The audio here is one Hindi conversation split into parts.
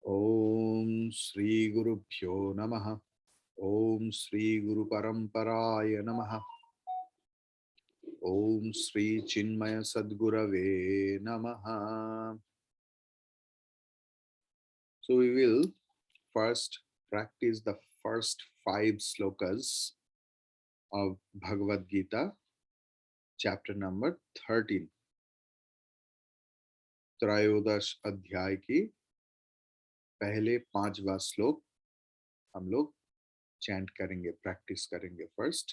ओम श्री गुरुभ्यो नमः। ओम श्री गुरु परंपराय नमः। ओम श्री चिन्मय सद्गुरवे नमः। So we will first practice the first 5 slokas of Bhagavad Gita, chapter number 13. त्रयोदश अध्याय की पहले 5वां श्लोक हम लोग चैंट करेंगे, प्रैक्टिस करेंगे। फर्स्ट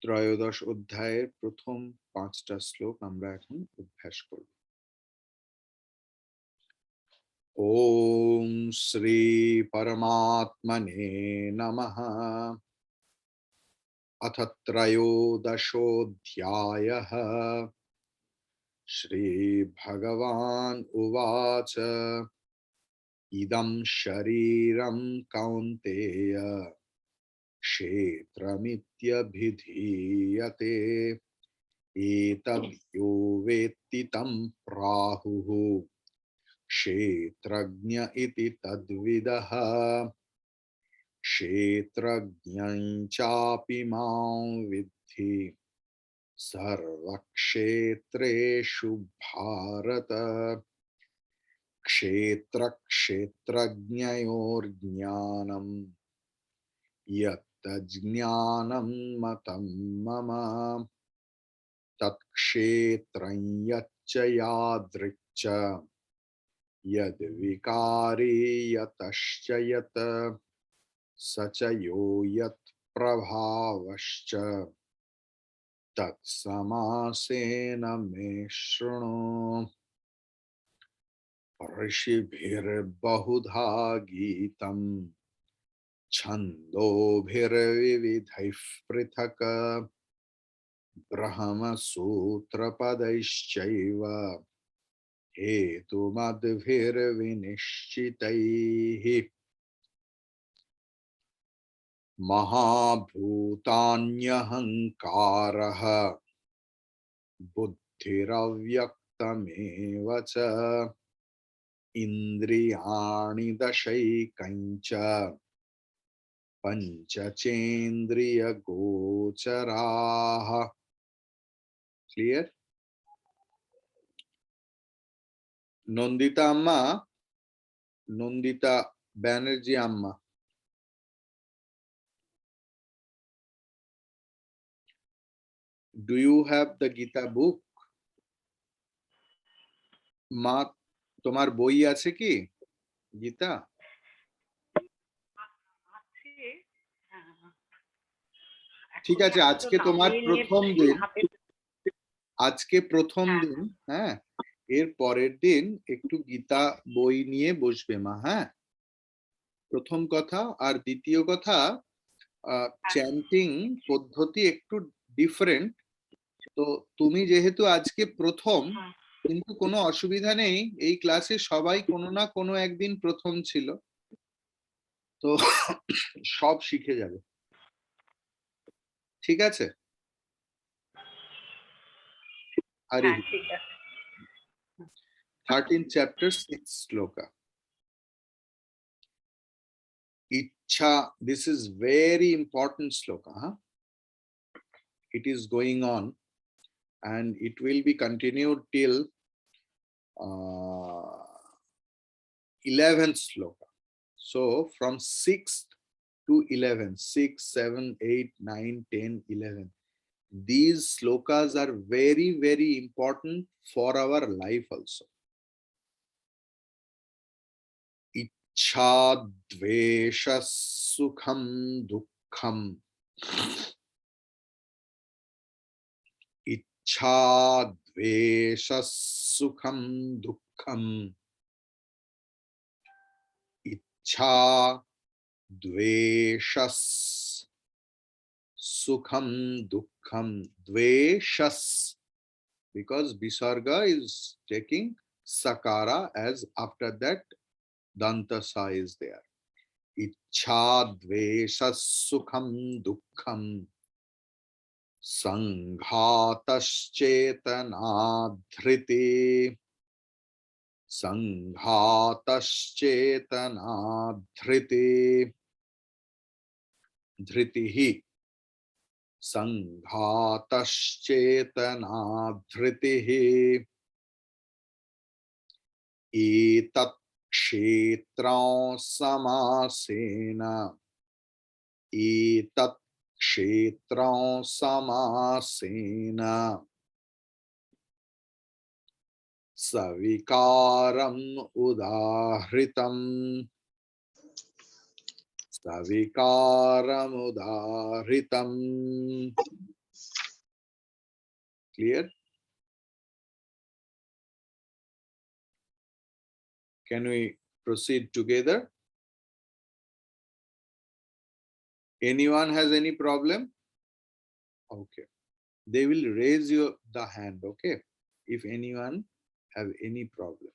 त्रयोदश अध्याय प्रथम 5টা শ্লোক আমরা এখন অভ্যাস করব। ओम श्री परमात्मने नमः। अथ त्रयोदशोऽध्यायः। श्री भगवान् उवाच इदं शरीरं कौन्तेय क्षेत्रमित्यभिधीयते एतद्यो वेत्ति तं प्राहुः क्षेत्रज्ञ इति तद्विदः। क्षेत्रज्ञं चापि मां विद्धि सर्वक्षेत्रेषु भारत। क्षेत्रक्षेत्रज्ञयोर्ज्ञानं यत्तज्ज्ञानं मतं मम तत्क्षेत्रं यच्च यादृक् च यद्विकारी यतश्च यत् स च यो यत् प्रभावश्च तत्समासेन मे शृणु। ऋषिभिर्बहुधा गीतं छन्दोभिर्विविधैः पृथक् ब्रह्मसूत्रपदैश्चैव हेतुमद्भिर्विनिश्चितैः। महाभूतान्यहङ्कारः बुद्धिरव्यक्तमेव च इन्द्रियाणि दशैकञ्च पञ्चचेन्द्रियगोचराः। क्लियर? नंदिता अम्मा, नंदिता बैनर्जी अम्मा, do you have the Gita book? মা, তোমার বই আছে কি গীতা? ঠিক আছে, আজকে তোমার প্রথম দিন, আজকে প্রথম দিন, হ্যাঁ, এর পরের দিন একটু গীতা বই নিয়ে বসবে মা। হ্যাঁ, প্রথম কথা। আর দ্বিতীয় কথা, চ্যান্টিং পদ্ধতি একটু ডিফারেন্ট। তো তুমি যেহেতু আজকে প্রথম, কিন্তু কোনো অসুবিধা নেই, এই ক্লাসে সবাই কোনো না কোনো একদিন প্রথম ছিল, তো সব শিখে যাবে। ঠিক আছে? আরে 13th chapter 6th shloka. Ichha, this is very important shloka. It is going on and it will be continued till 11th shloka. So from 6th to 11th, 6, 7, 8, 9, 10, 11. These slokas are very, very important for our life also. Ichha sukham dukkham. Ichha sukham dukkham. Ichha sukham dukkham. Dveshas, because visarga is taking sakara, as after that dantasa is there. Ichha dveshas sukham dukkham sanghataschetana dhriti संघातश्चेतना धृतिः संघातश्चेतना धृतिः एतत् क्षेत्रं समासेन एतत् क्षेत्रं समासेन सविकारम् उदाहृतम् सविकारमुदाहृतम् Clear? Can we proceed together? Anyone has any problem? Okay. They will raise the hand, okay? If anyone have any problem.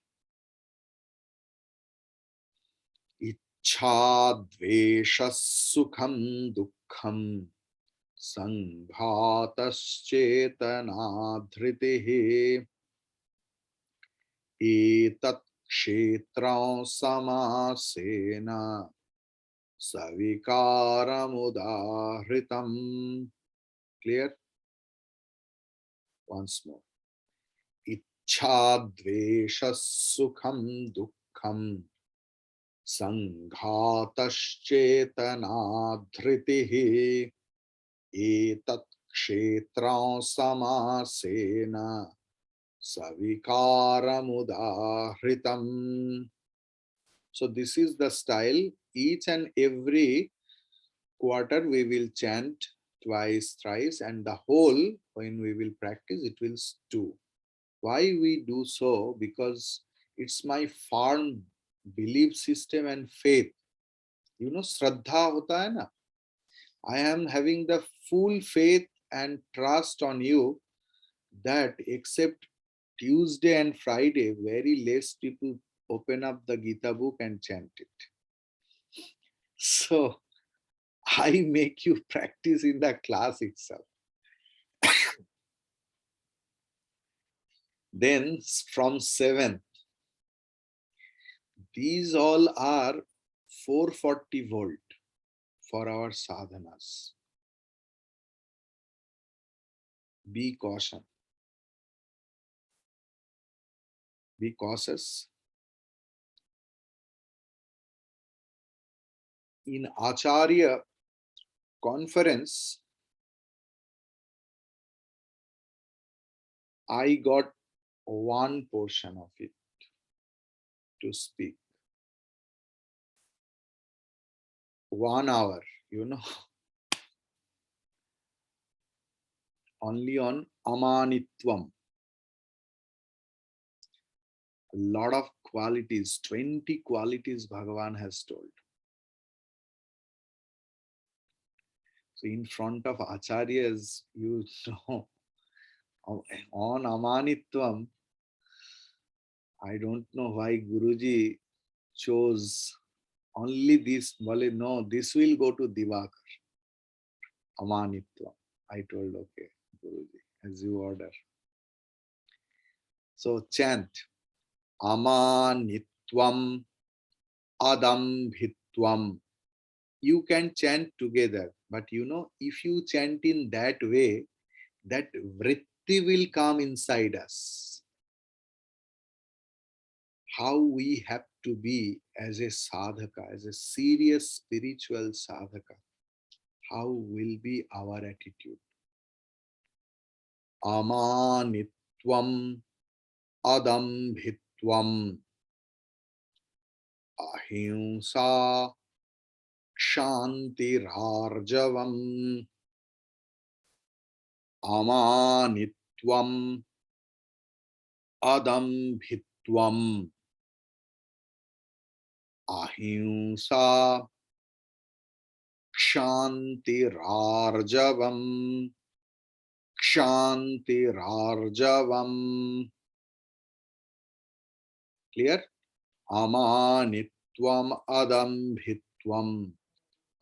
Ichha dvesha sukham dukkham संघातश्चेतना धृतिः एतत् क्षेत्रं समासेन सविकारमुदाहृतम् Clear? Once more. इच्छाद्वेषः सुखं दुःखं संघातश्चेतना धृतिः एतत् क्षेत्रं समासेन सविकारमुदाहृतम्. So this is the style. Each and every quarter we will chant twice, thrice, and the whole, when we will practice, it will do. Why we do so? Because it's my firm belief system and faith. You know, Shraddha hota hai na? I am having the full faith and trust on you that except Tuesday and Friday, very less people open up the Gita book and chant it. So I make you practice in the class itself. Then from 7th, these all are 440 volt for our sadhanas. Be caution. Be cautious. In Acharya conference, I got one portion of it to speak. 1 hour, you know, only on Amanitvam. A lot of qualities, 20 qualities Bhagavan has told. So in front of Acharyas, you know, on Amanitvam, I don't know why Guruji chose only this. Well, no, this will go to Divakar. Amanitvam. I told, okay, Guruji, as you order. So chant. Amanitvam Adambhitvam. You can chant together, but you know, if you chant in that way, that vritti will come inside us. How we have to be as a sadhaka, as a serious spiritual sadhaka. How will be our attitude? Amanitvam Adambhitvam Ahimsa Kshantirarjavam. Amanitvam Adambhitvam Ahimsa Kshantirarjavam. Kshantirarjavam. Clear? Amanitvam Adambhitvam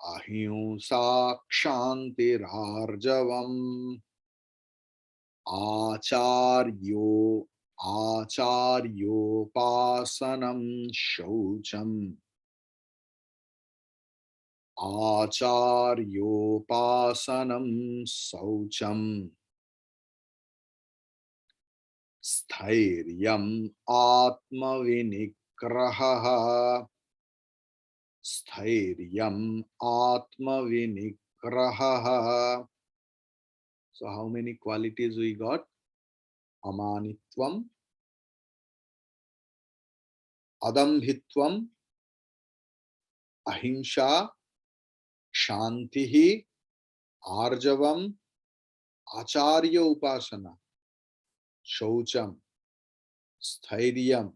Ahimsa Kshantirarjavam Acharyo आचार्योपासनं शौचम् आचार्योपासनं शौचम् स्थैर्यम् आत्मविनिग्रहः स्थैर्यम् आत्मविनिग्रहः. So how many qualities we got? Amanitvam, Adambhitvam, Ahimsa, Shantihi, Arjavam, Acharya Upasana, Shaucham, Stairyam,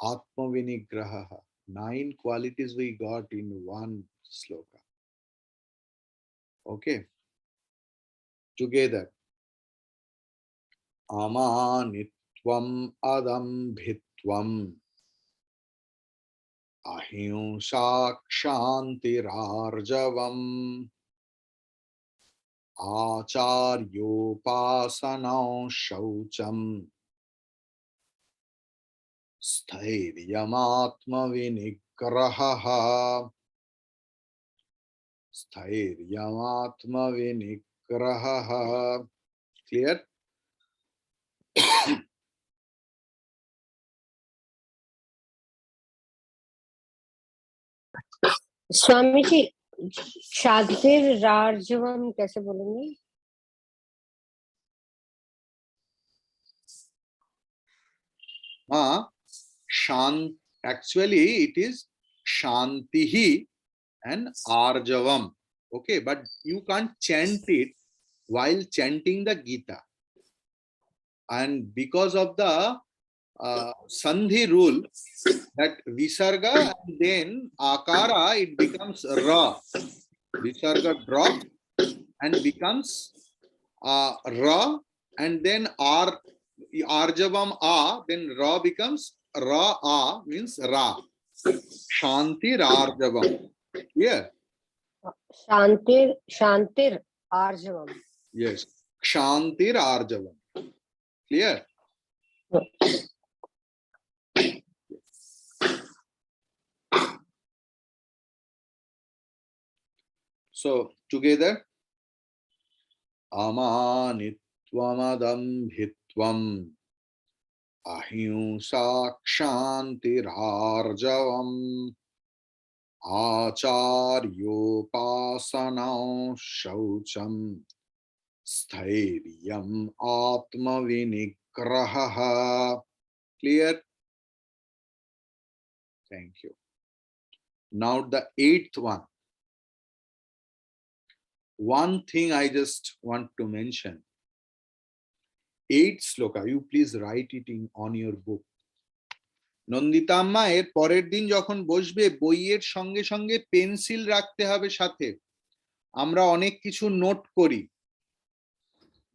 Atmavinigraha. 9 qualities we got in one sloka. Okay. Together. Amanitvam, Adambhitvam, Ahimsa, Kshantirarjavam, Acharyopasanam Shaucham, Sthairyamatmavinigraha, Sthairyamatmavinigraha. Clear? Swami ji शांतिर रार्जवम कैसे बोलेंगे? Shant. Actually, it is Shantihi and Arjavam. Okay, but you can't chant it while chanting the Gita. And because of the Sandhi rule, that Visarga and then Akara, it becomes Ra. Visarga drop and becomes Ra, and then Arjavam A, then Ra becomes Ra A, means Ra. Shanti Arjavam. Yeah. शांतिर आर्जवम. Yes. Kshantir Arjavam. Clear? So, together. Amanitvamadambhitvam ahimsa kshantirarjavam acharyopasanam shaucham स्थैर्यम् आत्मविनिग्रहः. Clear? Thank you. Now the 8th one. One thing I just want to mention. 8th sloka, you please write it on your book. Nandita আম্মা এর পরের দিন যখন বসবে বইয়ের সঙ্গে সঙ্গে পেন্সিল রাখতে হবে সাথে। আমরা অনেক কিছু নোট করি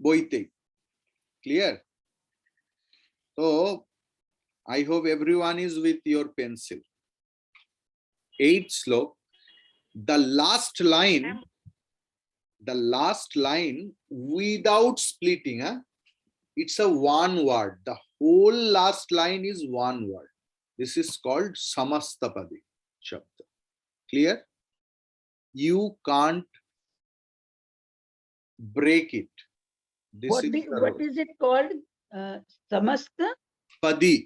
বইতে। Clear? So I hope everyone is with your pencil. 8th slok, the last line without splitting, it's a one word. The whole last line is one word. This is called samastapadi shabda. Clear? You can't break it. What is it called? Samasta? Padi.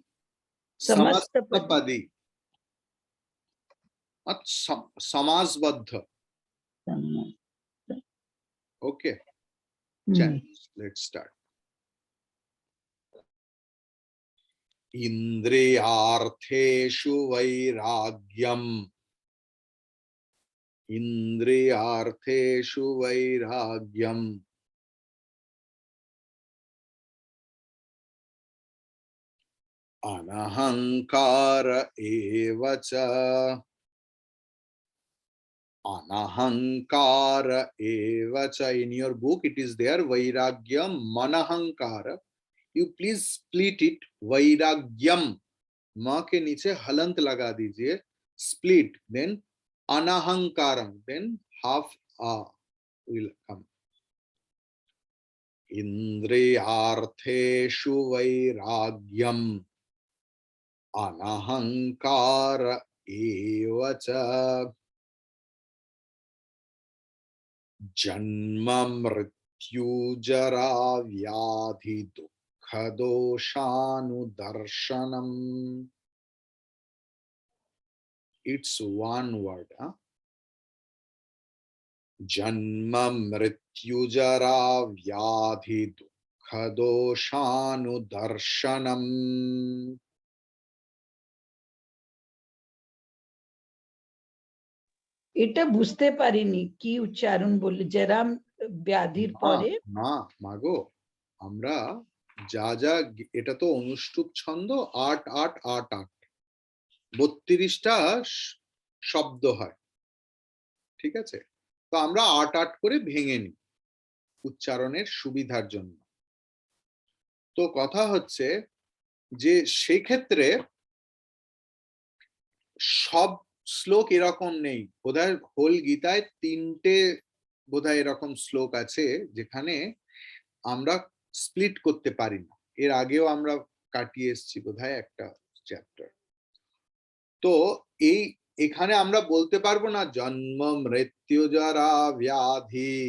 Samastapadi. Samasbaddha. Okay. Let's start. Indriyartheshu vairagyam. Indriyartheshu vairagyam. Anahankara evacha. Anahankara evacha. In your book it is there, vairagyam manahankara. You please split it. Vairagyam. Ma ke niche halant laga dijiye. Split. Then anahankaram. Then half a will come. इंद्रियार्थेषु वैराग्यम् अनहंकार एव च जन्म मृत्यु जरा व्याधि दुःख दोषानुदर्शनम्. It's one word. जन्म मृत्यु जरा व्याधि दुःख दोषानुदर्शनम्. এটা বুঝতে পারিনি কি উচ্চারণ বললে জেরাম ব্যাধির পরে না মাগো, আমরা যা যা, এটা তো অনুষ্টুপ ছন্দ, ৮ ৮ ৮ ৮ ৩২টা শব্দ হয়, ঠিক আছে? তো আমরা ৮ ৮ করে ভেঙে নিই উচ্চারণের সুবিধার জন্য। তো কথা হচ্ছে যে সেক্ষেত্রে সব শ্লোক এরকম নেই, বোধহয় হোল গীতায় ৩টে বোধহয় এরকম শ্লোক আছে যেখানে আমরা স্প্লিট করতে পারি না। এর আগেও আমরা কাটিয়ে এসেছি বোধহয় একটা চ্যাপ্টার। তো এই এখানে আমরা বলতে পারবো না জন্ম মৃত্যু জরা ব্যাধি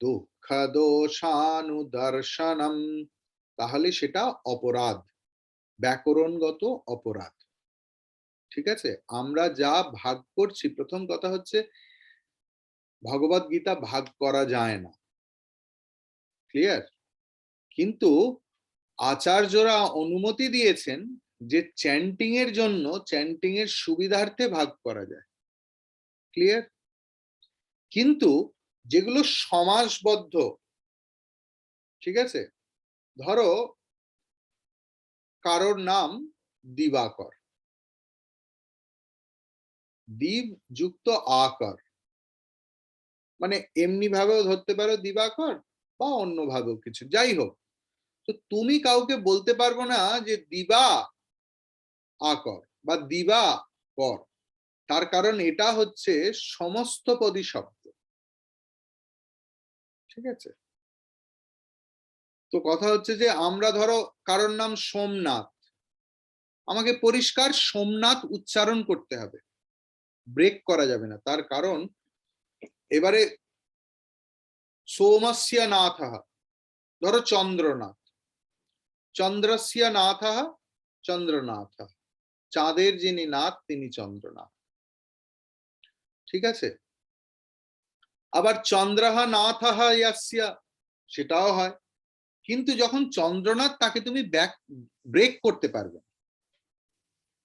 দুঃখ দোষানুদর্শনম, তাহলে সেটা অপরাধ, ব্যাকরণগত অপরাধ, ঠিক আছে? আমরা যা ভাগ করছি, প্রথম কথা হচ্ছে ভগবত গীতা ভাগ করা যায় না, ক্লিয়ার? কিন্তু আচার্যরা অনুমতি দিয়েছেন যে চ্যান্টিং এর জন্য, চ্যান্টিং এর সুবিধার্থে ভাগ করা যায়, ক্লিয়ার? কিন্তু যেগুলো সমাসবদ্ধ, ঠিক আছে, ধরো কারোর নাম দিবাকর, দিব যুক্ত আকর, মানে এমনি ভাবেও ধরতে পারো দিবাকর বা অন্য ভাবেও কিছু, যাই হোক। তো তুমি কাউকে বলতে পারবো না যে দিবা আকর বা দিবা কর, তার কারণ এটা হচ্ছে সমস্ত পদী শব্দ, ঠিক আছে? তো কথা হচ্ছে যে আমরা ধরো কারোর নাম সোমনাথ, আমাকে পরিষ্কার সোমনাথ উচ্চারণ করতে হবে, ব্রেক করা যাবে না, তার কারণ এবারে সোমস্য নাথঃ, ধরো চন্দ্রনাথ, চন্দ্রস্য নাথঃ চন্দ্রনাথ, চাঁদের যিনি নাথ তিনি চন্দ্রনাথ, ঠিক আছে? আবার চন্দ্রঃ নাথঃ ইয়াস্য, সেটাও হয়, কিন্তু যখন চন্দ্রনাথ তাকে তুমি ব্রেক করতে পারবে,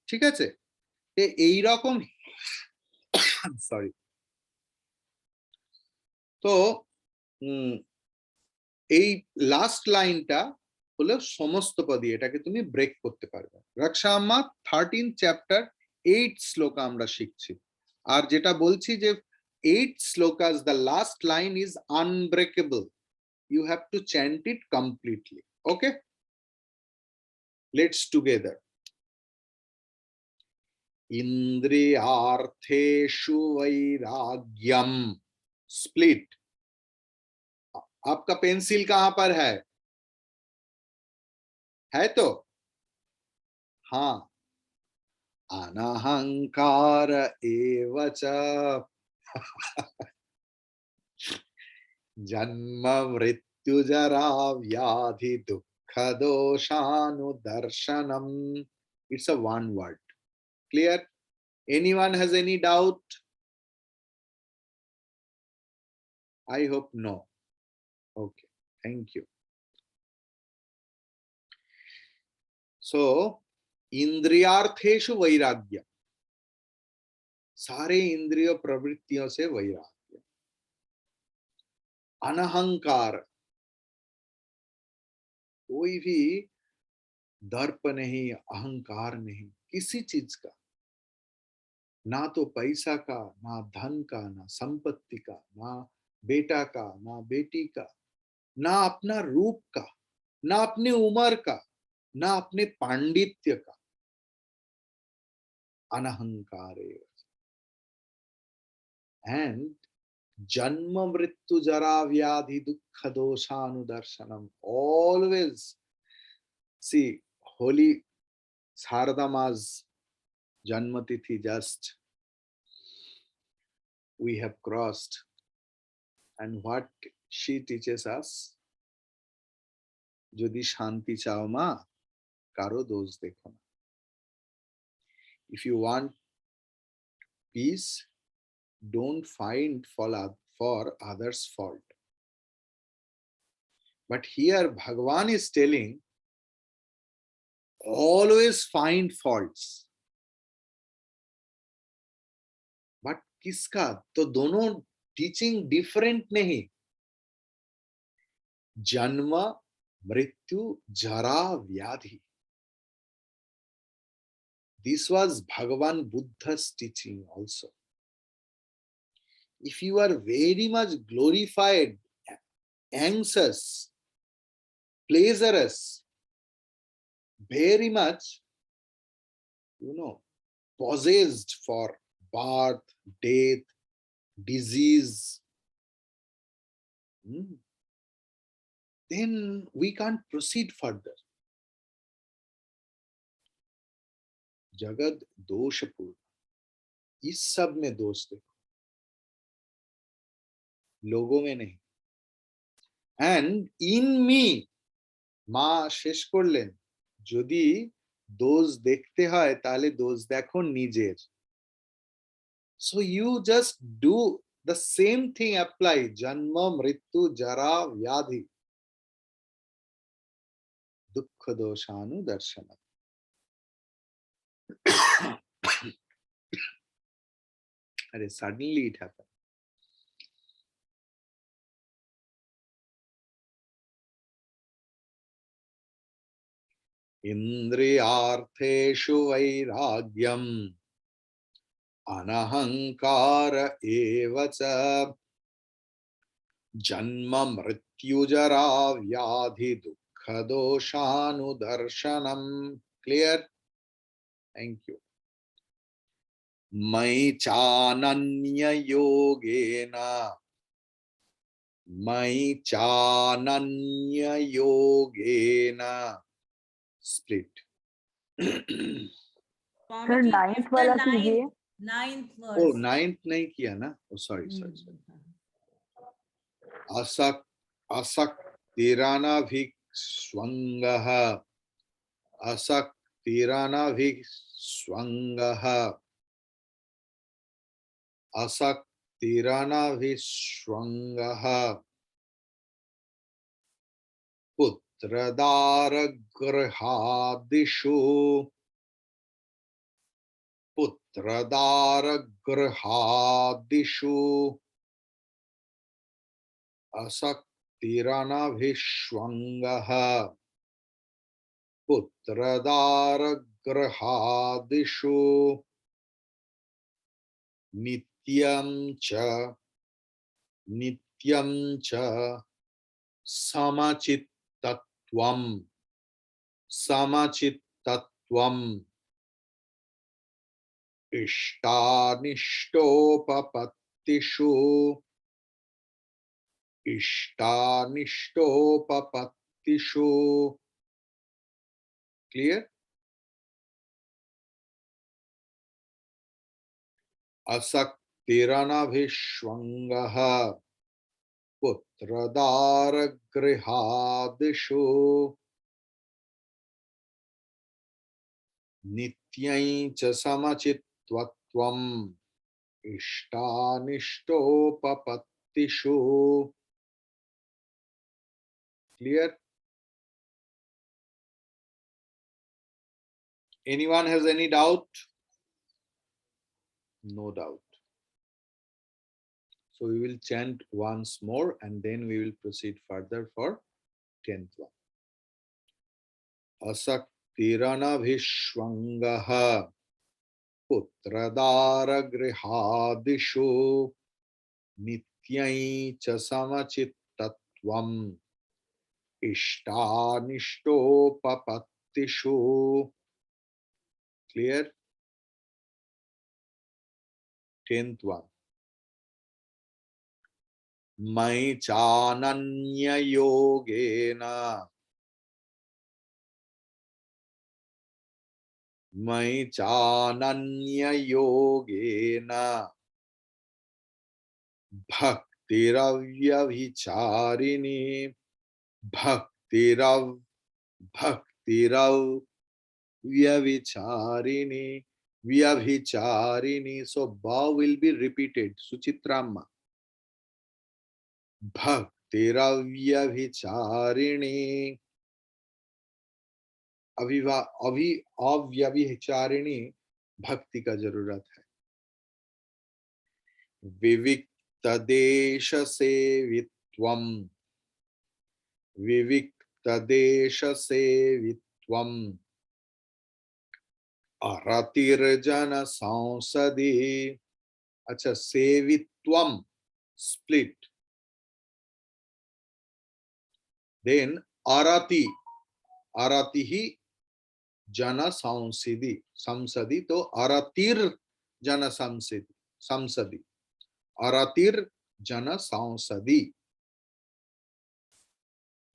ঠিক আছে? এইরকম, সরি। তো এই লাস্ট লাইনটা হলো সমস্ত পদী, এটাকে তুমি ব্রেক করতে পারবে। রক্ষা আম্মা 13 চ্যাপ্টার 8 শ্লোকা আমরা শিখছি, আর যেটা বলছি যে 8 shlokas, the last line is unbreakable, you have to chant it completely. Okay, let's together. इंद्रियार्थेषु वैराग्यम, स्प्लिट। आपका पेंसिल कहां पर है तो हाँ, अनहंकार एव च जन्म मृत्यु जरा व्याधि दुःख दोषानुदर्शनम. It's a one word. Clear? Anyone has any doubt? I hope no. Okay, thank you. So, इंद्रियार्थेषु वैराग्य, सारे इंद्रिय प्रवृत्तियों से वैराग्य। अनहंकार, कोई भी दर्प नहीं, अहंकार नहीं किसी चीज का, ना तो पैसा का, ना धन का, ना संपत्ति का, ना बेटा का, ना बेटी का, ना अपना रूप का, ना अपनी उम्र का, ना अपने पांडित्य का। अनहंकार। And Janma mrityu jara vyadhi dukkha doshanudarshanam. Always see holy Sardama's Janmatithi just we have crossed, and what she teaches us, Jodi Shanti chao ma, karo dos dekho na. If you want peace, don't find for others' fault. But here Bhagavan is telling, always find faults. But किसका? तो दोनों teaching different नहीं. जन्म मृत्यु जरा व्याधि. This was Bhagavan Buddha's teaching also. If you are very much glorified, anxious, pleasurous, very much, possessed for birth, death, disease, then we can't proceed further. जगत दोषपूर्ण, इस सब में दोष देखो, लोगों में नहीं. And in me, মা শেষ করলেন, যদি দোষ দেখতে হয় তাহলে দোষ দেখো নিজের. So you just do the same thing apply. Janma, mrityu, jara, vyadhi. Dukkha doshanu darshana. And suddenly it happened. Indriyartheshu vairagyam anahankara evacha janma mrityu jara vyadhi dukkha doshanu darshanam. Clear? Thank you. Mai chananya yogena split. Sir, ninth वाला कीजिए. Ninth verse. Oh, ninth नहीं किया ना? Oh, sorry. Asak tirana bhik swangaha. Asak tirana bhik swangaha. Asak tirana bhik swangaha. Putradara grihadishu. Putradara grihadishu. Asaktirana vishwangaha. Putradara grihadishu. Nityam cha samachittatvam. Samachittatvam. Ishtanishtopapatishu. Ishtanishtopapatishu. Clear? Asaktirana vishwangaha. Putradara grihadishu. Nityai cha samachitvatvam. Ishtanishtopapatishu. Clear? Anyone has any doubt? No doubt. So we will chant once more and then we will proceed further for 10th one. Asaktirana vishwangaha. Putradara grihadishu. Nityai cha samachittatvam. Ishtanishtopapatishu. Clear? 10th one. मयि चानन्य योगेन मयि चानन्य योगेन भक्तिरव्यभिचारिणी भक्तिरव्यभिचारिणी व्यभिचारिणी. So ba will be repeated. Suchitramma. भक्तिरव्यभिचारिणी अव्यभिचारिणी भक्ति का जरूरत है. विविक्त देश सेवित्वम विविक्त देश सेवित्वम अरतिर्जन संसदि. अच्छा, सेवित्वम स्प्लिट, देन अरति ही जन संसदि, तो अरतिर जन संसदि अरतिर जन संसदि.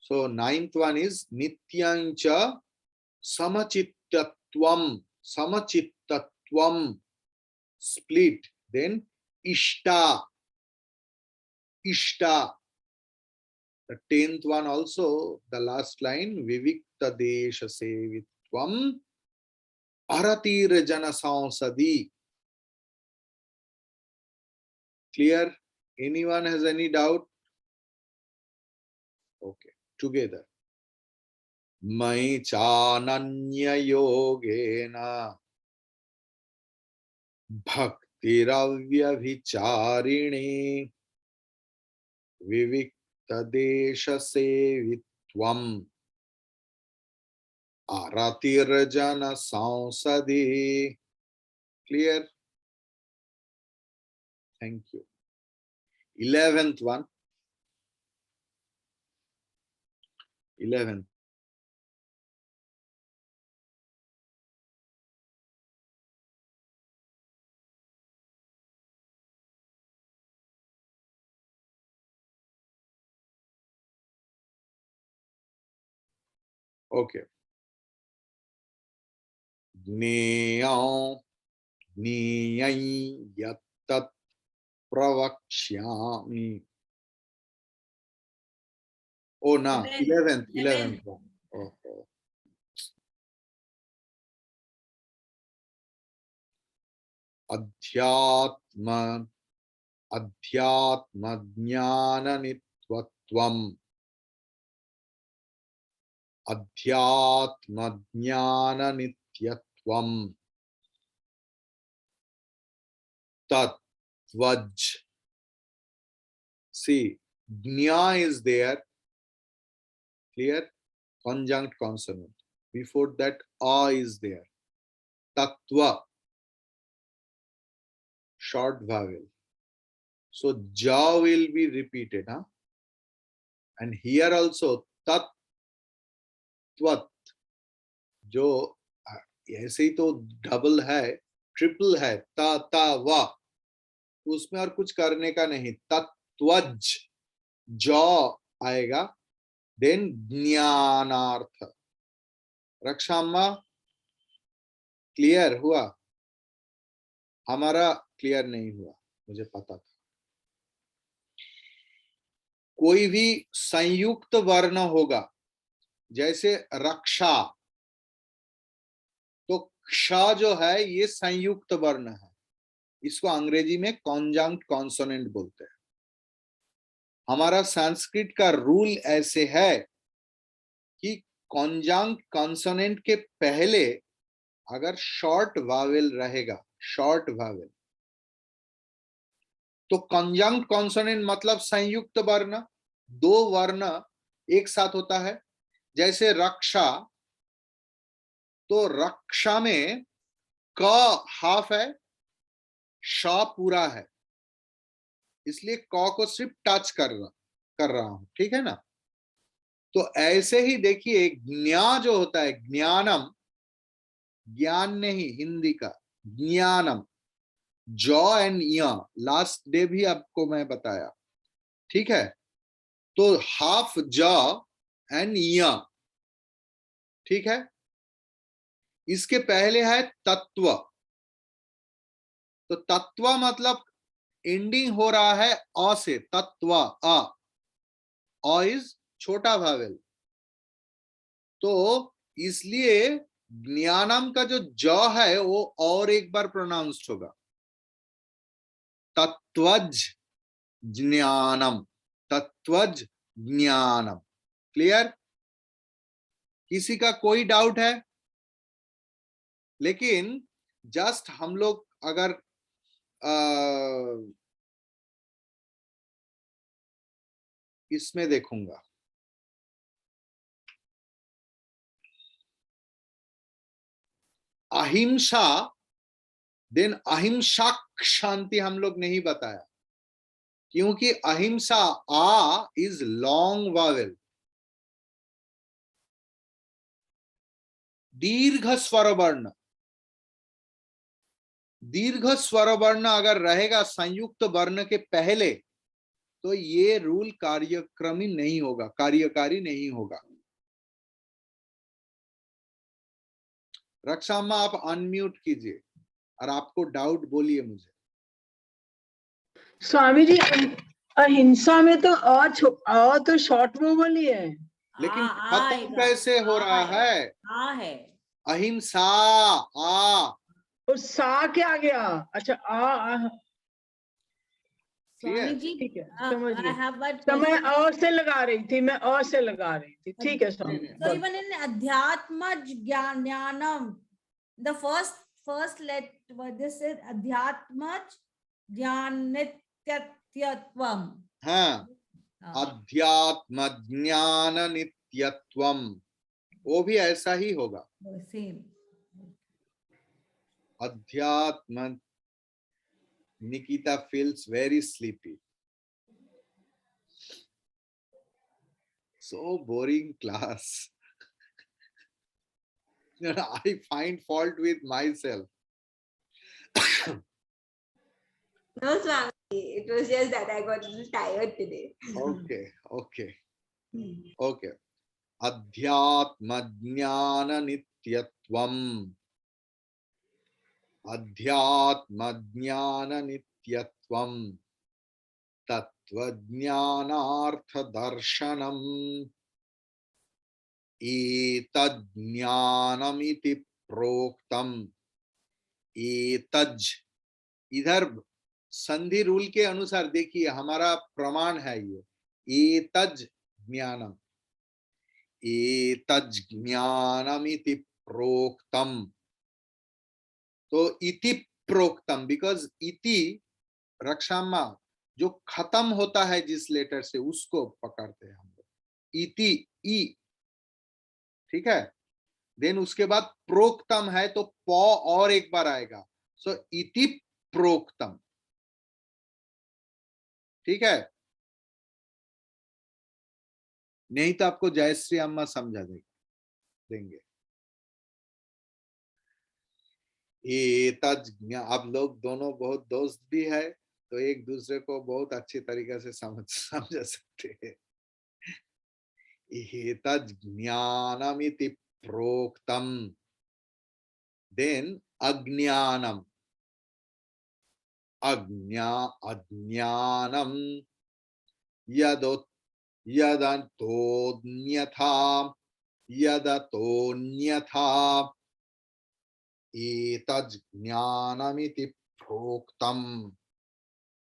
So ninth one is nityancha samachittatvam split, then ishta. The 10th one also, the last line, vivikta desha sevitvam aratir jana sansadi. Clear? Anyone has any doubt? Okay, together. Mai chananya yogena bhaktiravyavicharini viviktadesha sevitvam aratirjana sansadi. Clear? Thank you. 11th one. 11th. Okay. Jneyai yattat pravakshyami. Oh, no, 11th one. Oh. Adhyatma jnana nitvatvam. Adhyatma jnana nityatvam. Tatvaj. See, jna is there. Clear? Conjunct consonant. Before that, a is there. Tattva. Short vowel. So, ja will be repeated. Huh? And here also, tat, twat. जो ऐसे ही तो डबल है, ट्रिपल है, ता ता वा, उसमें और कुछ करने का नहीं. तत्वज जॉ आएगा, देन ज्ञानार्थ. रक्षाम्मा, क्लियर हुआ? हमारा क्लियर नहीं हुआ, मुझे पता था. कोई भी संयुक्त वर्ण होगा, जैसे रक्षा, तो क्ष जो है ये संयुक्त वर्ण है. इसको अंग्रेजी में कॉन्जंक्ट कॉन्सोनेंट बोलते हैं. हमारा संस्कृत का रूल ऐसे है कि कॉन्जंक्ट कॉन्सोनेंट के पहले अगर शॉर्ट वावेल रहेगा, शॉर्ट वावेल, तो कॉन्जंक्ट कॉन्सोनेंट मतलब संयुक्त वर्ण, दो वर्ण एक साथ होता है. जैसे रक्षा, तो रक्षा में क हाफ है, श पूरा है, इसलिए क को सिर्फ टच कर रहा हूं. ठीक है ना? तो ऐसे ही देखिए, ज्ञा जो होता है, ज्ञानम, ज्ञान नहीं, हिंदी का ज्ञानम, जॉ एंड य, लास्ट डे भी आपको मैं बताया. ठीक है, तो हाफ ज एंड य, ठीक है। इसके पहले है तत्व, तो तत्व मतलब एंडिंग हो रहा है अ से, तत्व अ इज छोटा भावेल, तो इसलिए ज्ञानम का जो ज है वो और एक बार प्रोनाउंस्ड होगा, तत्वज ज्ञानम, तत्वज ज्ञानम। क्लियर? किसी का कोई डाउट है? लेकिन जस्ट हम लोग अगर इसमें देखूंगा, अहिंसा, देन अहिंसा शांति हम लोग नहीं बताया, क्योंकि अहिंसा आ इज लॉन्ग वावेल, दीर्घ स्वर वर्ण, दीर्घ स्वर वर्ण अगर रहेगा संयुक्त वर्ण के पहले तो ये रूल कार्यक्रमी नहीं होगा, कार्यकारी नहीं होगा। रक्षा अम्मा आप अनम्यूट कीजिए और आपको डाउट बोलिए मुझे। स्वामी जी, अहिंसा में तो अ तो शॉर्ट वोवल ही है, लेकिन खत्म आएगा, कैसे हो रहा है? है अहिंसा आ, और सा क्या गया? अच्छा आ स्वामी जी। ठीक है, समझ I गई। have one तो मैं question. अ से लगा रही थी, मैं अ से लगा रही थी, ठीक है स्वामी। So even in Adhyatma Jnanam, the first let this is Adhyatma Jnanityatvam. हाँ, अध्यात्म ज्ञान नित्यत्वम, वो भी ऐसा ही होगा, Same. अध्यात्म। Nikita feels very sleepy. So boring class. I find fault with myself. No, Swami, it was just that I got a little tired today. Okay. Adhyatma jnana nityatvam. Adhyatma jnana nityatvam. Tattva jnanartha darshanam. Etad jnanamiti proktam. एतज, इधर संधि रूल के अनुसार देखिए हमारा प्रमाण है ये, एतज ज्ञानम, एतज ज्ञानम इति प्रोक्तम, तो इति प्रोक्तम, बिकॉज इति रक्षामा जो खत्म होता है जिस लेटर से उसको पकड़ते हैं हम लोग, इति ई, ठीक है। देन उसके बाद प्रोक्तम है तो प और एक बार आएगा, सो इति प्रोक्तम, ठीक है। नहीं तो आपको जयश्री अम्मा समझा देंगे। आप लोग दोनों बहुत दोस्त भी है तो एक दूसरे को बहुत अच्छी तरीके से समझ सकते हैं। एतज ज्ञानमिति प्रोक्तम, then अज्ञानम, अज्ञानम यदतोन्यथा, यदतोन्यथा, एतज ज्ञानमिति प्रोक्तम,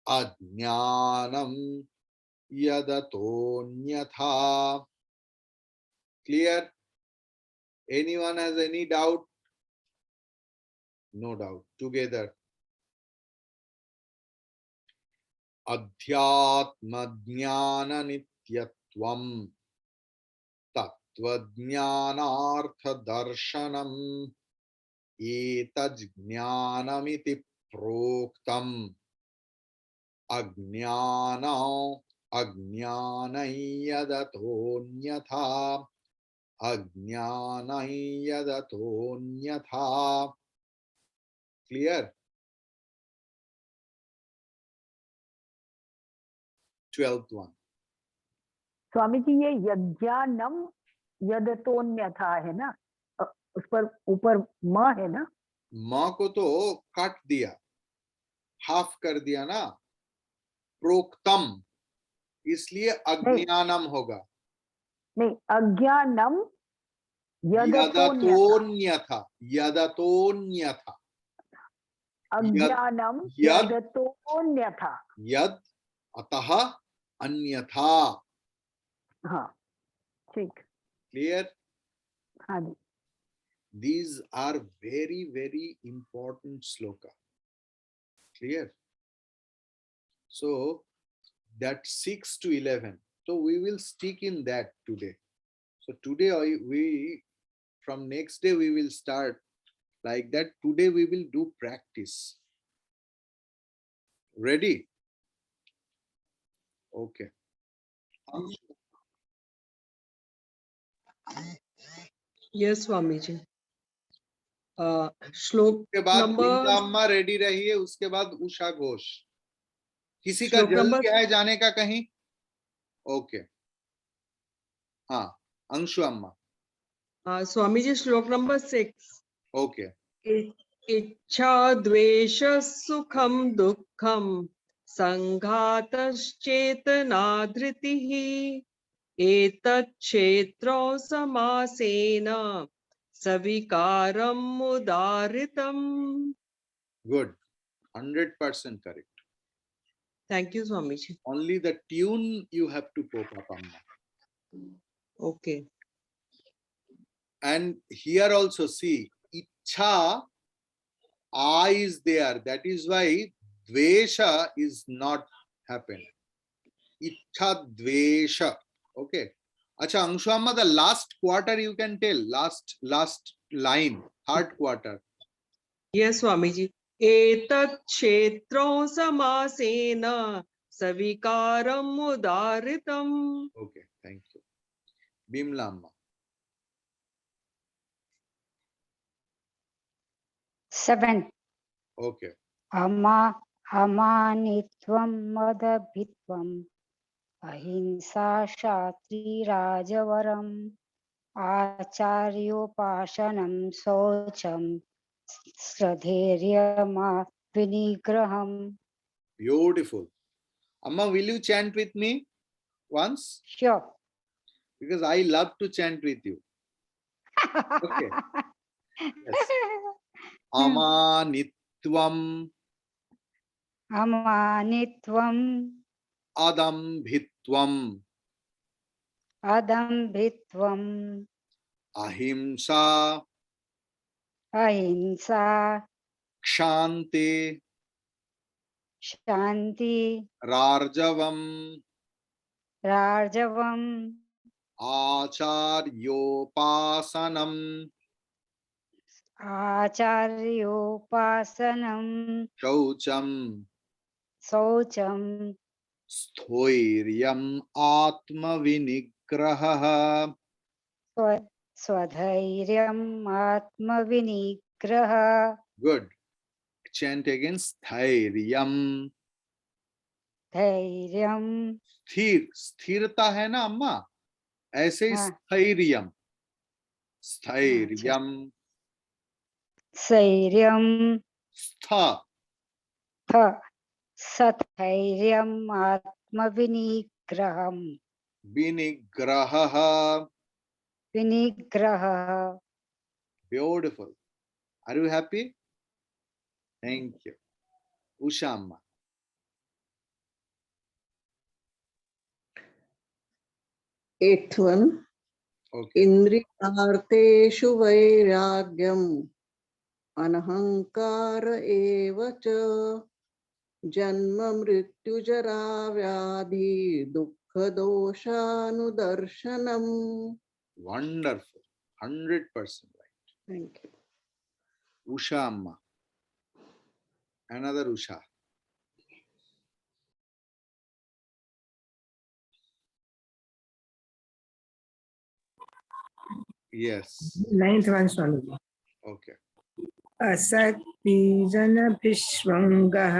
अज्ञानम यदतोन्यथा। Clear? Anyone has any doubt? No doubt. Together. Adhyatma jnana nityatvam, tattva jnanartha darshanam, etaj jnanamiti proktam, ajnanam ajnanayyadatonyatha, ajnanayyadatonyatha. Clear? 12th one. Swami ji ये यज्ञानम यदतोन्यथा है ना, उस पर ऊपर म है ना? माँ को तो काट दिया, हाफ कर दिया ना, प्रोक्तम, इसलिए अज्ञानम होगा। नहीं, अज्ञानम यदतोन्यथा, यदतोन्यथा, अज्ञानम यद यदतोन्यथा। यद अतः अन्यथा। हाँ ठीक, क्लियर? हाँ जी। These are very, very important sloka. Clear? So that 6 to 11. So we will stick in that today. So today we from next day we will start like that. Today we will do practice. Ready? Okay. Yes, Swami ji. श्लोक के बाद नंबर अम्मा रेडी रहिए, उसके बाद उषा घोष। किसी का श्लोक जल्दी नंबर है जाने का कहीं? ओके, हाँ अंशु अम्मा। स्वामी जी श्लोक नंबर 6। ओके। इच्छा द्वेष सुखम दुखम संघातश्चेतना धृतिः एतच्छेत्रो समासेन सविकारम उदारितम। Good, 100% correct. Thank you, Swami ji. Only the tune you have to pop up, Amma. Okay. And here also see, Ichha, I is there. That is why Dvesha is not happened. Ichha Dvesha. Okay. Acha, Anshu Amma, the last quarter you can tell. Last line, third quarter. Yes, Swami ji. एतत् क्षेत्रो समासेन सविकारम उदारितम। Okay, thank you. Bimla Amma. 7. Okay. अमानित्वं मदभित्वम् अहिंसा क्षात्रिराजवरम् आचार्योपासनं शौचं श्रद्धेर्यमात्मनिग्रहम्. Beautiful. Amma, will you chant with me once? Sure. Because I love to chant with you. Okay. Yes. Amanitvam अमानित्वम् adambhitvam अदम्भित्वम् ahimsa अहिंसा kshante शान्ति rarjavam रार्जवम् acharyopasanam आचार्योपासनं shaucham शौचं sthoiryam atmavinigrahah. स्वधैर्यम् आत्मविनिग्रह. Good. Chant again. Sthairyam. धैर्यम् स्थिरता है ना अम्मा, ऐसे ही हाँ. स्थैर्यम, स्थैर्यम, स्थैर्यम् स्थ, सधैर्यम् आत्मविनिग्रहम्. विनिग्रहः. विनिग्रह. Beautiful. Are you happy? Thank you. Usha amma. Eighth one. Okay. इंद्रियार्थेषु वैराग्यम् अनहंकार एव च जन्म मृत्यु जरा व्याधि दुःख दोषानुदर्शनम्। Wonderful. 100% right. Thank you. Usha amma. Another Usha. Yes. Ninth one, Swami ji. Okay. असक्तिजनभिष्वङ्गः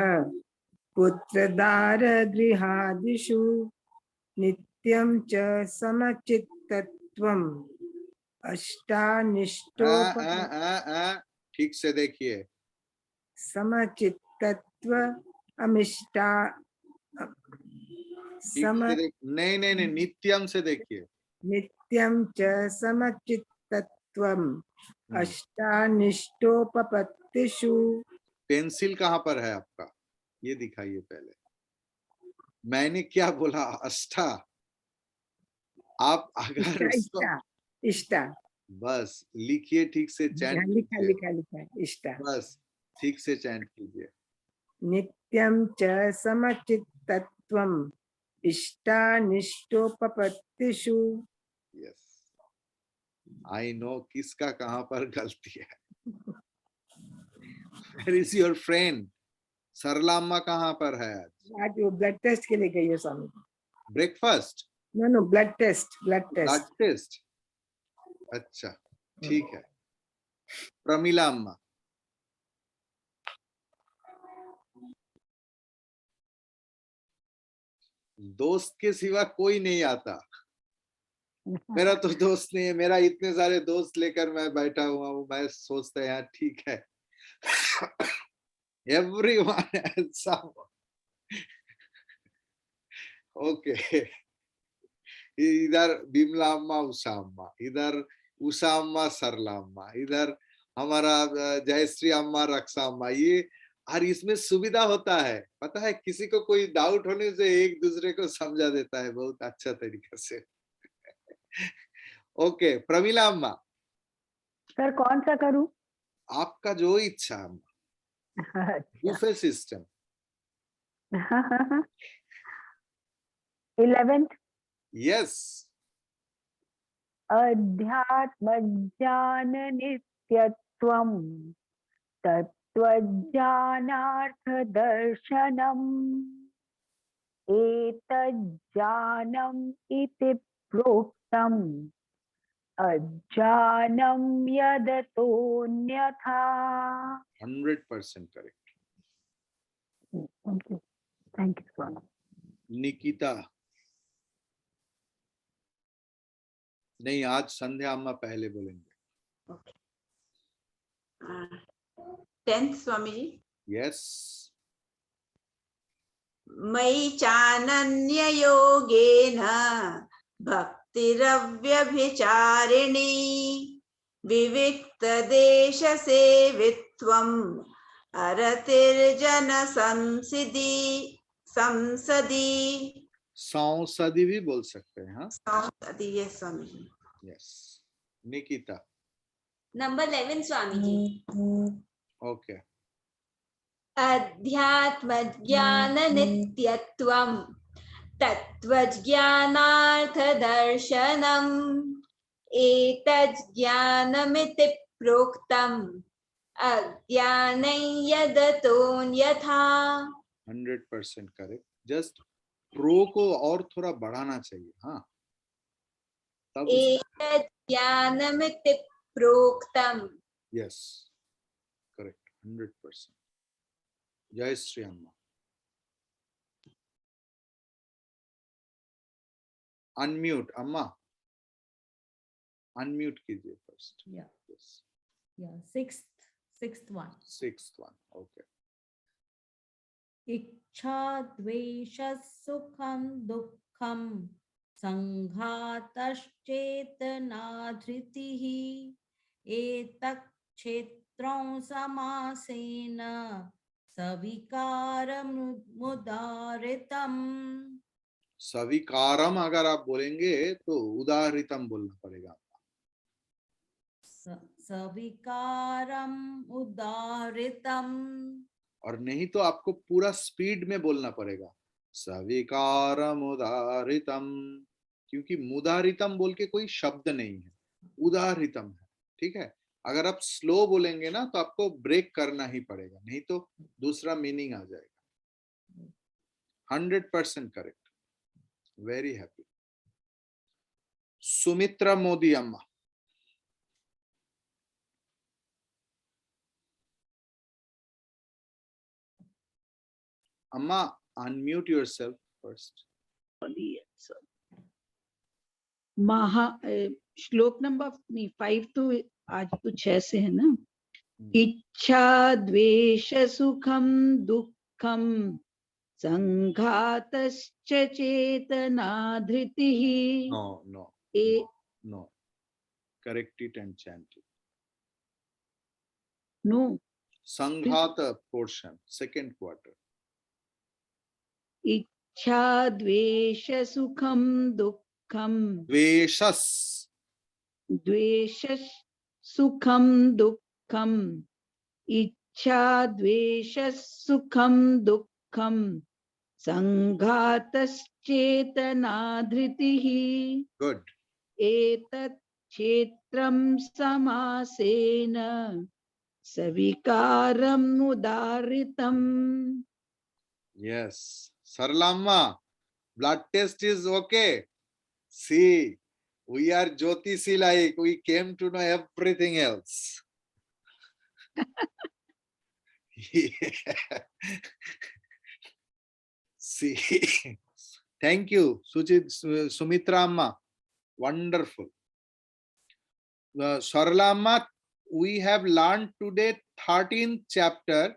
पुत्रदारगृहादिषु नित्यं च समचित्तत्वम् अष्टानिष्टोप ठीक से देखिए, समचित्तत्व अमिष्टा नहीं नहीं नहीं, नित्यम से देखिए। नित्यं च समचित्तत्वम् अष्टानिष्टोपपत्तिषु। पेंसिल कहाँ पर है आपका, ये दिखाइए पहले। मैंने क्या बोला, अष्टा। आप अगर इष्टा बस लिखिए ठीक से, चैंट लिखा कीजिए। लिखा लिखा इष्टा, बस ठीक से चैंट कीजिए। नित्यं च समचित्तत्वम् इष्टानिष्टोपपत्तिषु। यस, आई नो किसका कहाँ पर गलती है। Where is your friend? सरला अम्मा कहाँ पर है आज? आज वो ब्लड टेस्ट के लिए गई है Swami. Breakfast? No blood test. Blood test, अच्छा ठीक है। प्रमीला अम्मा? दोस्त के सिवा कोई नहीं आता। मेरा तो दोस्त नहीं है, मेरा इतने सारे दोस्त लेकर मैं बैठा हुआ हूँ। मैं सोचता है यार ठीक है, everyone has someone. ओके, इधर बिमला अम्मा, उषा अम्मा, इधर उषा अम्मा, सरला अम्मा, इधर हमारा जयश्री अम्मा, रक्षा अम्मा। ये और इसमें सुविधा होता है, पता है, किसी को कोई डाउट होने से एक दूसरे को समझा देता है बहुत अच्छा तरीके से। ओके, प्रमीला अम्मा? सर कौन सा करूं? आपका जो इच्छा अम्मा। Buffet system. 11th। यस। अध्यात्मज्ञान नित्यत्वम् तत्त्वज्ञानार्थ दर्शनम् एतज्ज्ञानम् इति प्रोक्तम् अज्ञानं यदतोऽन्यथा। 100% करेक्ट। थैंक यू स्वामी। निकिता? नहीं, आज संध्या अम्मा पहले बोलेंगे। Okay. 10th Swami ji. Yes. मयि चानन्ययोगेन भक्तिरव्यभिचारिणी विविक्तदेशसेवित्वम् संसदी। संसदी भी बोल सकते हैं। हाँ, संसदी, yes Swami ji. Yes. Nikita? Number 11 Swami ji. Okay. अध्यात्मज्ञान नित्यत्वम् तत्त्वज्ञानार्थ दर्शनम् एतज्ज्ञानमिति प्रोक्तम् अज्ञानं यदतोऽन्यथा। 100% करेक्ट। जस्ट प्रो को और थोड़ा बढ़ाना चाहिए। हाँ, तब एतज्ज्ञानमिति प्रोक्तम्। Yes, correct, 100%। जय श्री अम्मा? अनम्यूट अम्मा, अनम्यूट कीजिए फर्स्ट। Sixth one. ओके। इच्छा द्वेष सुखम दुःखम संघातश्चेतना धृतिः एतत् क्षेत्रं समासेन सविकारमुदारितम्। सविकारम अगर आप बोलेंगे तो उदाहरितम बोलना पड़ेगा। सविकारम उदाहरितम। और नहीं तो आपको पूरा स्पीड में बोलना पड़ेगा, सविकारम उदाहरितम, क्योंकि मुदारितम बोल के कोई शब्द नहीं है, उदाहरितम है। ठीक है, अगर आप स्लो बोलेंगे ना तो आपको ब्रेक करना ही पड़ेगा, नहीं तो दूसरा मीनिंग आ जाएगा। 100% correct, very happy. Sumitra Modi अम्मा? Amma, unmute yourself first. श्लोक नंबर 5 तो आज तो 6 से है ना। इच्छा द्वेष सुखम दुखम संघातश्च चेतना धृतिः। No. Correct it and chant it. No. Sanghata portion, second quarter. इच्छा द्वेष सुखम दुखम Dveshas. द्वेष सुखम दुखम इच्छा द्वेष सुखम दुखम संघातश्चेतना धृतिः। Good. एतत् क्षेत्रं समासेन सविकारम् उदाहृतम्। Yes. Sarlamma, blood test is okay. See, we are Jyotisi like, we came to know everything else. Yeah. See, thank you, Sumitra Amma. Wonderful. Sarla Amma, we have learned today 13th chapter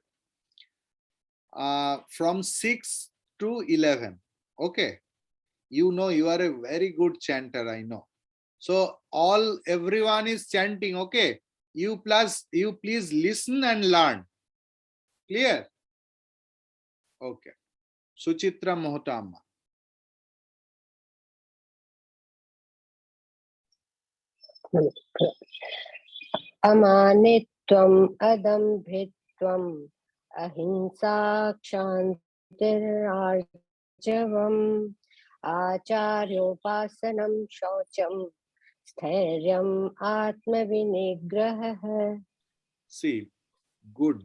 from 6 to 11. Okay. You know, you are a very good chanter, I know. So everyone is chanting, okay? You please listen and learn. Clear? Okay. Suchitra Mohtamma. अमानित्वम् अदम्भित्वम् अहिंसा क्षान्तिरार्जवम् आचार्योपासनं शौचं स्थैर्यम् आत्मविनिग्रहः। See, good.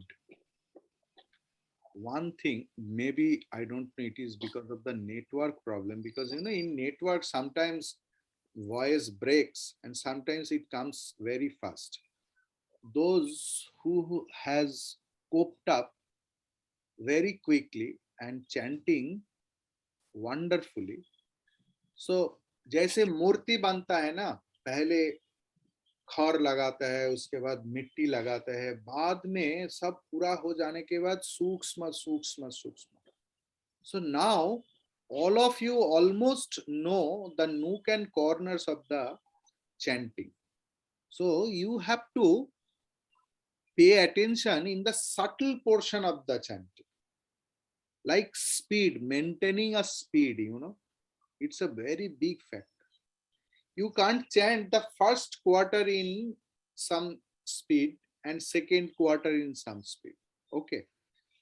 One thing, maybe I don't know, it is because of the network problem, because you know in network sometimes voice breaks and sometimes it comes very fast. Those who has coped up very quickly and chanting wonderfully. So जैसे मूर्ति बनता है ना, पहले खर लगाता है, उसके बाद मिट्टी लगाता है, बाद में सब पूरा हो जाने के बाद सूक्ष्म सूक्ष्म सूक्ष्म. So now all of you almost know the nook and corners of the chanting. So you have to pay attention in the subtle portion of the chanting. Like speed, maintaining a speed, you know, it's a very big factor. You can't chant the first quarter in some speed and second quarter in some speed. Okay.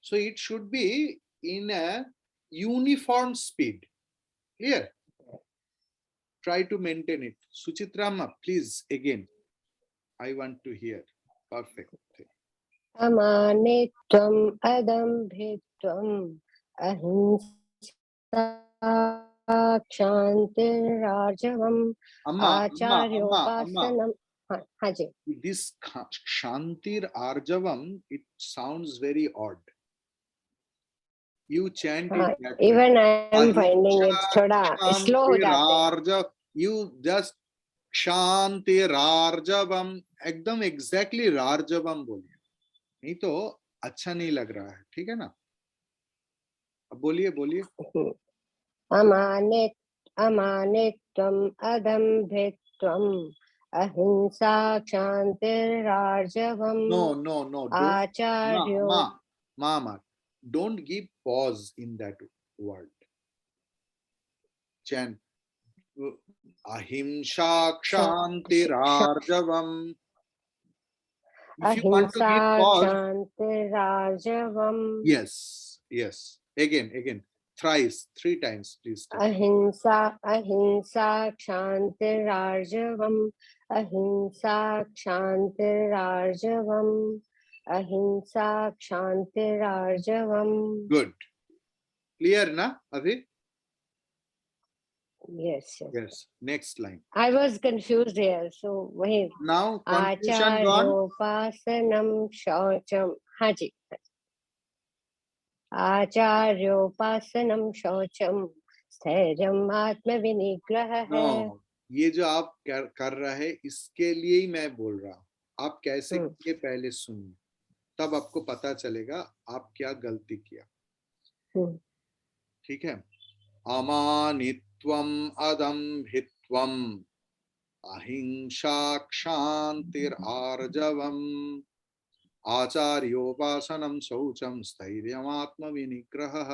So it should be in a uniform speed. Clear? Try to maintain it. Suchitrama, please, again. I want to hear. Perfect. अमानित्वम् अदम्भित्वम् अहिंसा क्षान्तिरार्जवम् आचार्योपासनं। हाँ जी. This Kshantir Arjavam, it sounds very odd. You chant it that even way. I am finding it थोड़ा slow हो जाता है. You just Kshantir Arjavam, एकदम exactly Rarjavam बोलिए, नहीं तो अच्छा नहीं लग रहा है. ठीक है ना? अब बोलिए बोलिए. अमानित्वम् अदम्भित्वम् अहिंसा क्षान्तिरार्जवम्. No. आचार्यो. Mama, don't give pause in that word. Chant. Ahimsa kshantirarjavam. If you want to give pause. क्षान्तिरार्जवम्. Yes. Again. Thrice, 3 times, please. अहिंसा क्षान्तिरार्जवम्. अहिंसा क्षान्तिरार्जवम्. अहिंसा क्षान्तिरार्जवम्. Good. Clear na, Abhi? Yes. Next line. I was confused here, so वही. Now confusion gone. आचार्योपासनं शौचं. हाँ जी. आचार्योपासनं शौचम स्थैर्यम आत्मविनिग्रह है। No, ये जो आप कर रहे हैं इसके लिए ही मैं बोल रहा हूँ। आप कैसे किए पहले सुनिए, तब आपको पता चलेगा आप क्या गलती किया। ठीक है। अमानित्वम अदम्भित्वम अहिंसा क्षान्तिरार्जवम आचार्योपासनं शौचं स्थैर्यम् आत्मविनिग्रहः.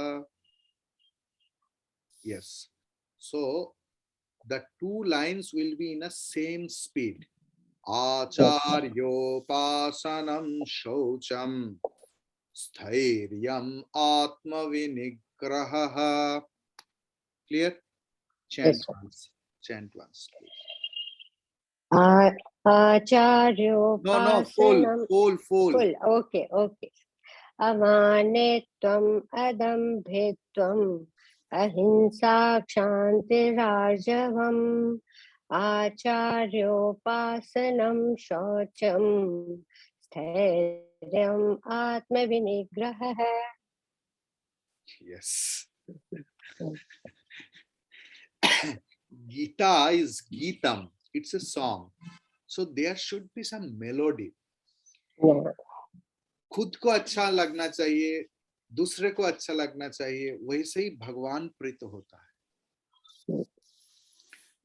Yes. So the two lines will be in a same speed. Acharyopasanam shaucham स्थैर्यम आत्मविनिग्रहः. Clear? Chant Yes, once. Chant once. आचार्योपासनं Full. full. Okay. अमानित्वम् अदम्भित्वम् अहिंसा क्षान्तिरार्जवम् आचार्योपासनं शौचं स्थैर्यम् आत्मविनिग्रहः. Yes. Gita is Geetam. It's a song. So there should be some melody. खुद को अच्छा लगना चाहिए, दूसरे को अच्छा लगना चाहिए, वैसे ही भगवान प्रीत होता है.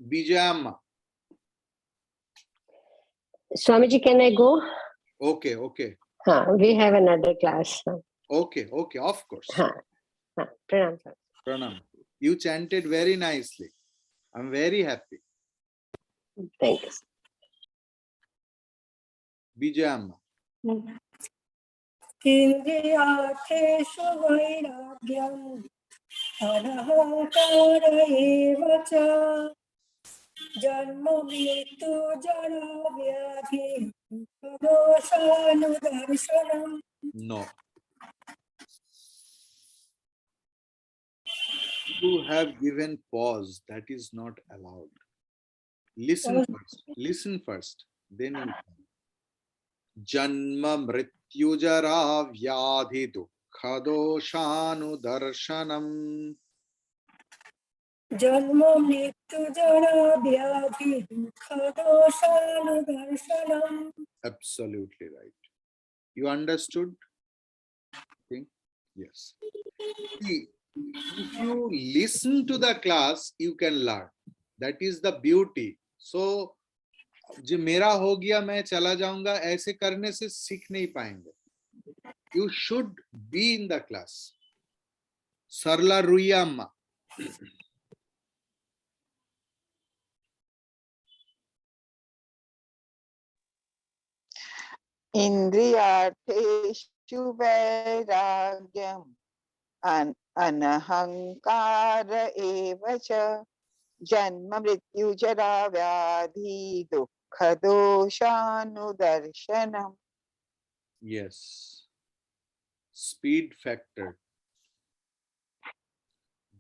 Vijayamma. Swamiji, can I go? Okay. We have another class. Okay, of course. Pranam. Pranam. You chanted very nicely. I'm very happy. Thank you. Vijayamma. इन्द्रियार्थेषु वैराग्यम् अनहङ्कार एव च जन्म मृत्यु जरा व्याधि दोषानुदर्शनम्. No. You have given pause. That is not allowed. Listen first. Then you can. Janma mrityu jara vyadhi dukkha doshanudarshanam. जन्म मृत्यु जरा व्याधि दुःख दोषानुदर्शनम्. Absolutely right. You understood? Okay. Yes. See, if you listen to the class, you can learn. That is the beauty. So, जो मेरा हो गया मैं चला जाऊंगा ऐसे करने से सीख नहीं पाएंगे. You should be in the class. Sarla Ruyamma. इंद्रियार्थेषु वैराग्यम् अनहंकार एव च जन्म मृत्यु जरा व्याधि दुःख दोषानुदर्शनम्. Yes. Speed factor.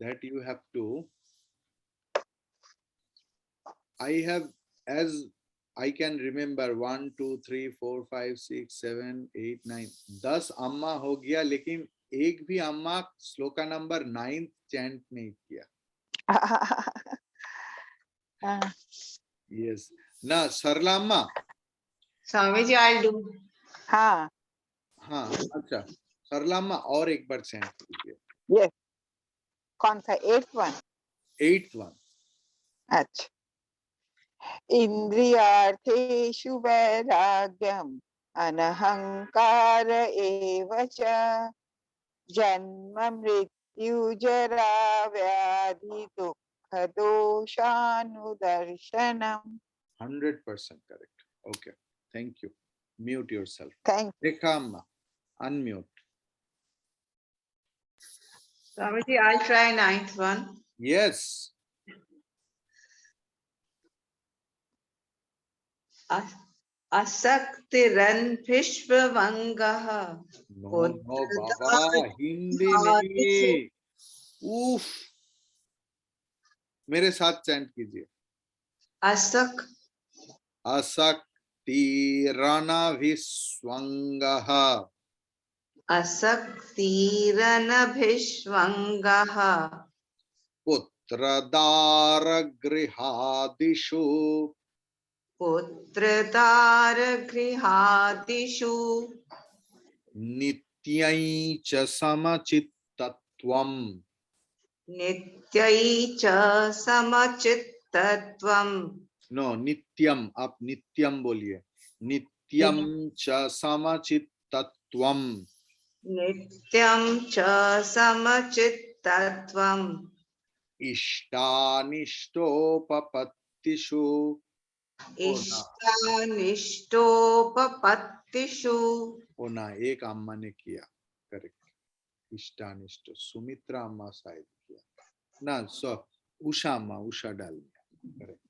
That you have to. As I can remember 1, 2, 3, 4, 5, 6, 7, 8, 9. 10 अम्मा हो गया, लेकिन एक भी अम्मा श्लोका नंबर 9 चैंट नहीं किया. Yes. ना सरला अम्मा. Swamiji, I'll do. हाँ. अच्छा सरला अम्मा और एक बार चैंट कीजिए. Yes. कौन सा 8th one? 8th one. अच्छा. इंद्रियार्थेषु वैराग्यम् अनहंकार एव च जन्म मृत्यु जरा व्याधि दुःख दोषानुदर्शनम्. 100% correct. Okay. Thank you. Mute yourself. Thank you. Rekha amma, unmute. Swamiji, I'll try 9th one. Yes. Asaktiran Vishwavangah. No, Baba. Hindi नहीं. Oof. मेरे साथ चैंट कीजिए. असक्ति रणाभिस्वंगः असक्तिरनभिष्वङ्गः पुत्रदारगृहादिषु पुत्रदारगृहादिषु नित्यं च समचित्तत्वम् नित्यै च समचित्तत्वम् नो नित्यम, आप नित्यम बोलिए, नित्यम च समचित्तत्वम् नित्यं च समचित्तत्वम् इष्टानिष्टोपपत्तिषु इष्टानिष्टोपपत्तिषु होना एक अम्मा ने किया, करेक्ट, इष्टानिष्ट, सुमित्रा अम्मा शायद किया ना, सो उषा अम्मा, उषा डाल दिया, करेक्ट।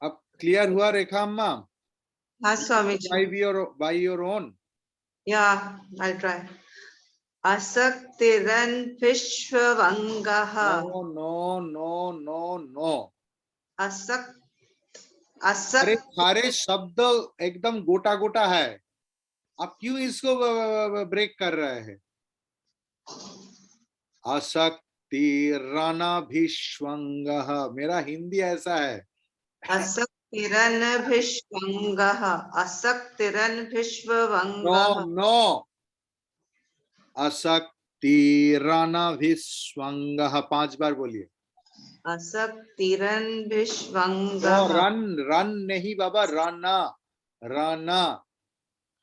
अब क्लियर हुआ रेखा अम्मा? हाँ Swami ji. by your own. Yeah, I'll try. असक्तिरन्विश्ववङ्गः No, no, no, no, no. असक् अरे सारे शब्द एकदम गोटा गोटा है, आप क्यों इसको ब्रेक कर रहे हैं? असक्तिरनभिष्वङ्गः, मेरा हिंदी ऐसा है। असक्तिरन्विश्ववङ्गः असक्तिरन्विश्ववङ्गः नो नो, असक्तिरनभिष्वङ्गः 5 बार बोलिए। असक्तिरन्विश्ववङ्गः रन रन नहीं बाबा, राना राना।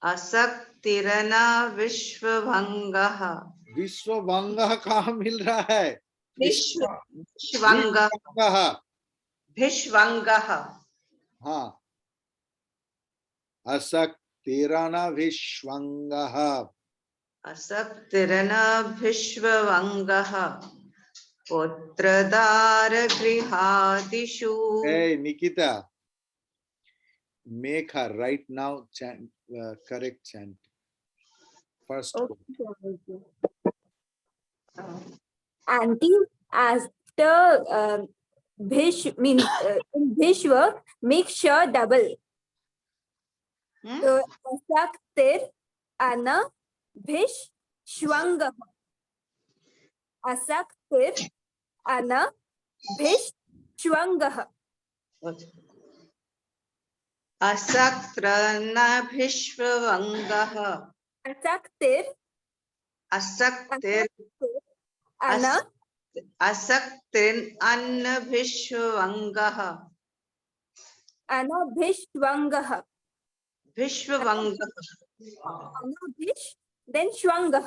असक्तिरनविश्ववङ्गः विश्वभंगः कहाँ मिल रहा है? विश्ववङ्गः भिष्वङ्गः। हाँ, असक्तिरनभिष्वङ्गः असक्तिरनभिष्ववङ्गः पुत्रदारगृहादिषु। Hey Nikita, make her right now chant, correct chant. First quote. Auntie, after Bhish means in Bhishwa, make sure double. So asaktir ana bhish shwangah. Asaktir ana bhish shwangah. असक्तिरनभिष्ववङ्गः Asaktir असक्तिर ana असक्तिरनभिष्ववङ्गः ana bhish shwangah. विश्ववङ्गः Ana bhish then shwangah.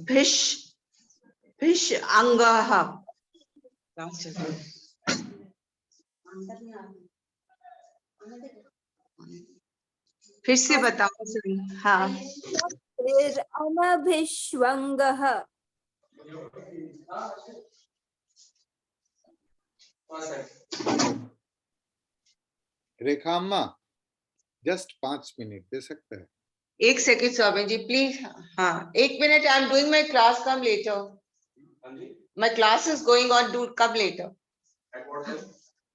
भिष भिष अङ्गः। फिर से बताओ। हाँ, अनभिष्वङ्गः रेखा अम्मा जस्ट 5 मिनट दे सकते हैं? एक सेकंड स्वामी जी प्लीज। हाँ, 1 minute. I am doing my class, come later. My class is going on, do come later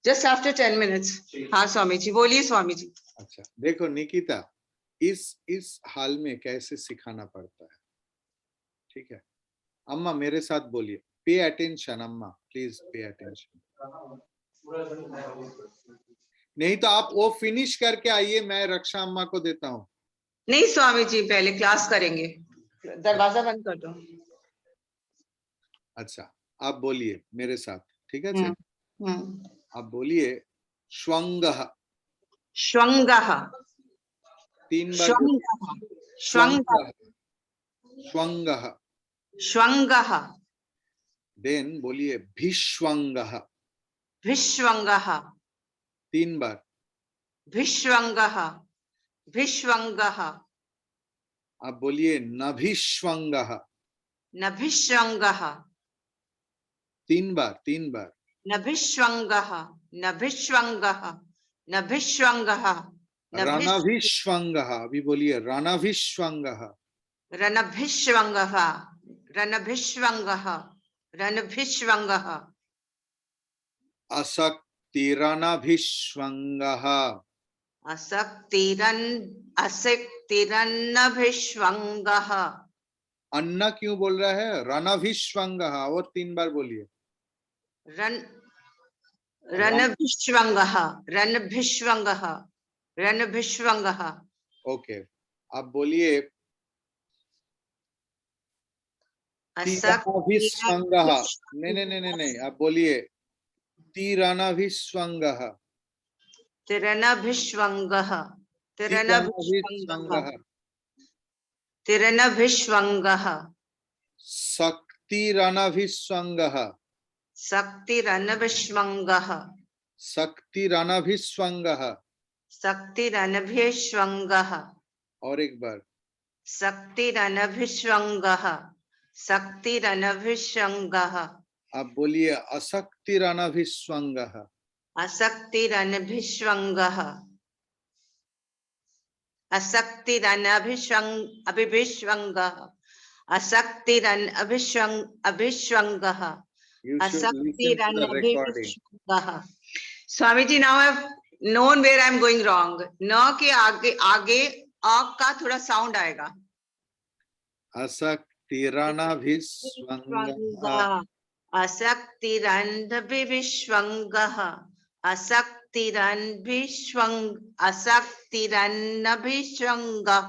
just after 10 minutes. हाँ स्वामी जी, बोलिए स्वामी जी। अच्छा देखो निकिता, इस हाल में कैसे सिखाना पड़ता है, ठीक है? अम्मा मेरे साथ बोलिए, पे अटेंशन अम्मा, प्लीज पे अटेंशन। नहीं तो आप वो फिनिश करके आइए, मैं रक्षा अम्मा को देता हूँ। नहीं स्वामी जी, पहले क्लास करेंगे, दरवाजा बंद कर दो। अच्छा आप बोलिए मेरे साथ, ठीक है? चलिए आप बोलिए श्वंगः। श्वंगः 3 बार। श्वंगः श्वंगः श्वंगः। देन बोलिए भिष्वंगः। भिष्वंगः 3 बार। भिष्वंगः भिष्वंगः। आप बोलिए नभिष्वंगः। नभिष्वंगः 3 बार, 3 बार। नभिष्वंगः नभिष्वंगः नभिष्वंगः रणभिष्वंगः। अभी बोलिए रणभिष्वंगः। रणभिष्वंगः रणभिष्वंगः रणभिष्वंगः। असक्तिरनभिष्वंगः। असक्तिरनभिष्वङ्गः असक्तिरन्नभिष्वङ्गः। अन्ना क्यों बोल रहा है? रणभिष्वङ्गः, और 3 बार बोलिए। रणभिष्वङ्गः, रणभिष्वङ्गः, रणभिष्वङ्गः। ओके, आप बोलिए तीरनाभिष्वङ्गः। नहीं, आप बोलिए तीरनाभिष्वङ्गः। तिरनभिष्वङ्गः, तिरनभिष्वङ्गः, तिरनाभिष्वङ्गः। तिरनभिष्वङ्गः। शक्तिरनभिष्वङ्गः। शक्तिरनभिष्वङ्गः, शक्तिरनभिष्वङ्गः। शक्तिरनभिष्वङ्गः। और एक बार शक्तिरनभिष्वङ्गः, शक्तिरनभिष्वङ्गः। आप बोलिए असक्तिरनभिष्वङ्गः। असक्तिरनभिष्वङ्गः, असक्तिरनभिष्वङ्गः, असक्तिरनभिष्वङ्गः, You should listen to the recording. असक्तिरनभिष्वङ्गः। Swamiji, now I've known where I'm going wrong. न के आगे आ का थोड़ा साउंड आएगा। असक्तिरनभिष्वङ्गः। असक्तिरनभिष्वङ्गः, असक्तिरनभिष्वङ्गः।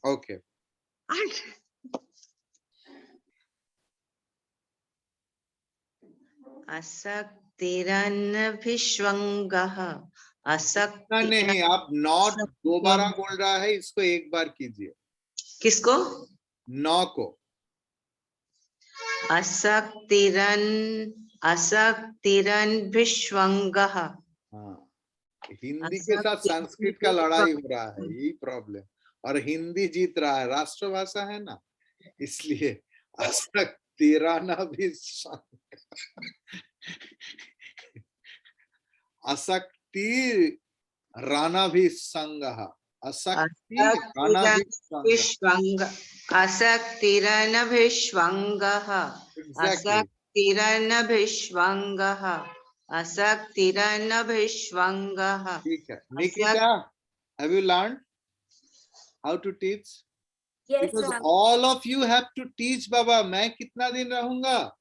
ओके, असक्तिरनभिष्वङ्गः, नहीं, आप नॉट दोबारा बोल रहा है, इसको एक बार कीजिए। किसको? नौ को। असक्तिरनभिष्वङ्गः। हाँ, हिंदी के साथ संस्कृत का लड़ाई हो रहा है, यही प्रॉब्लम। और हिंदी जीत रहा है, राष्ट्रभाषा है ना, इसलिए असक्तिरनभिष्वङ्गः। असक्तिरनभिष्वङ्गः, असक्तिरनभिष्वङ्गः, असक्तिरनभिष्वङ्गः। ठीक है, Nikita, have you learned how to teach? Yes, Because Swami. all of you have to teach, बाबा। मैं कितना दिन रहूंगा?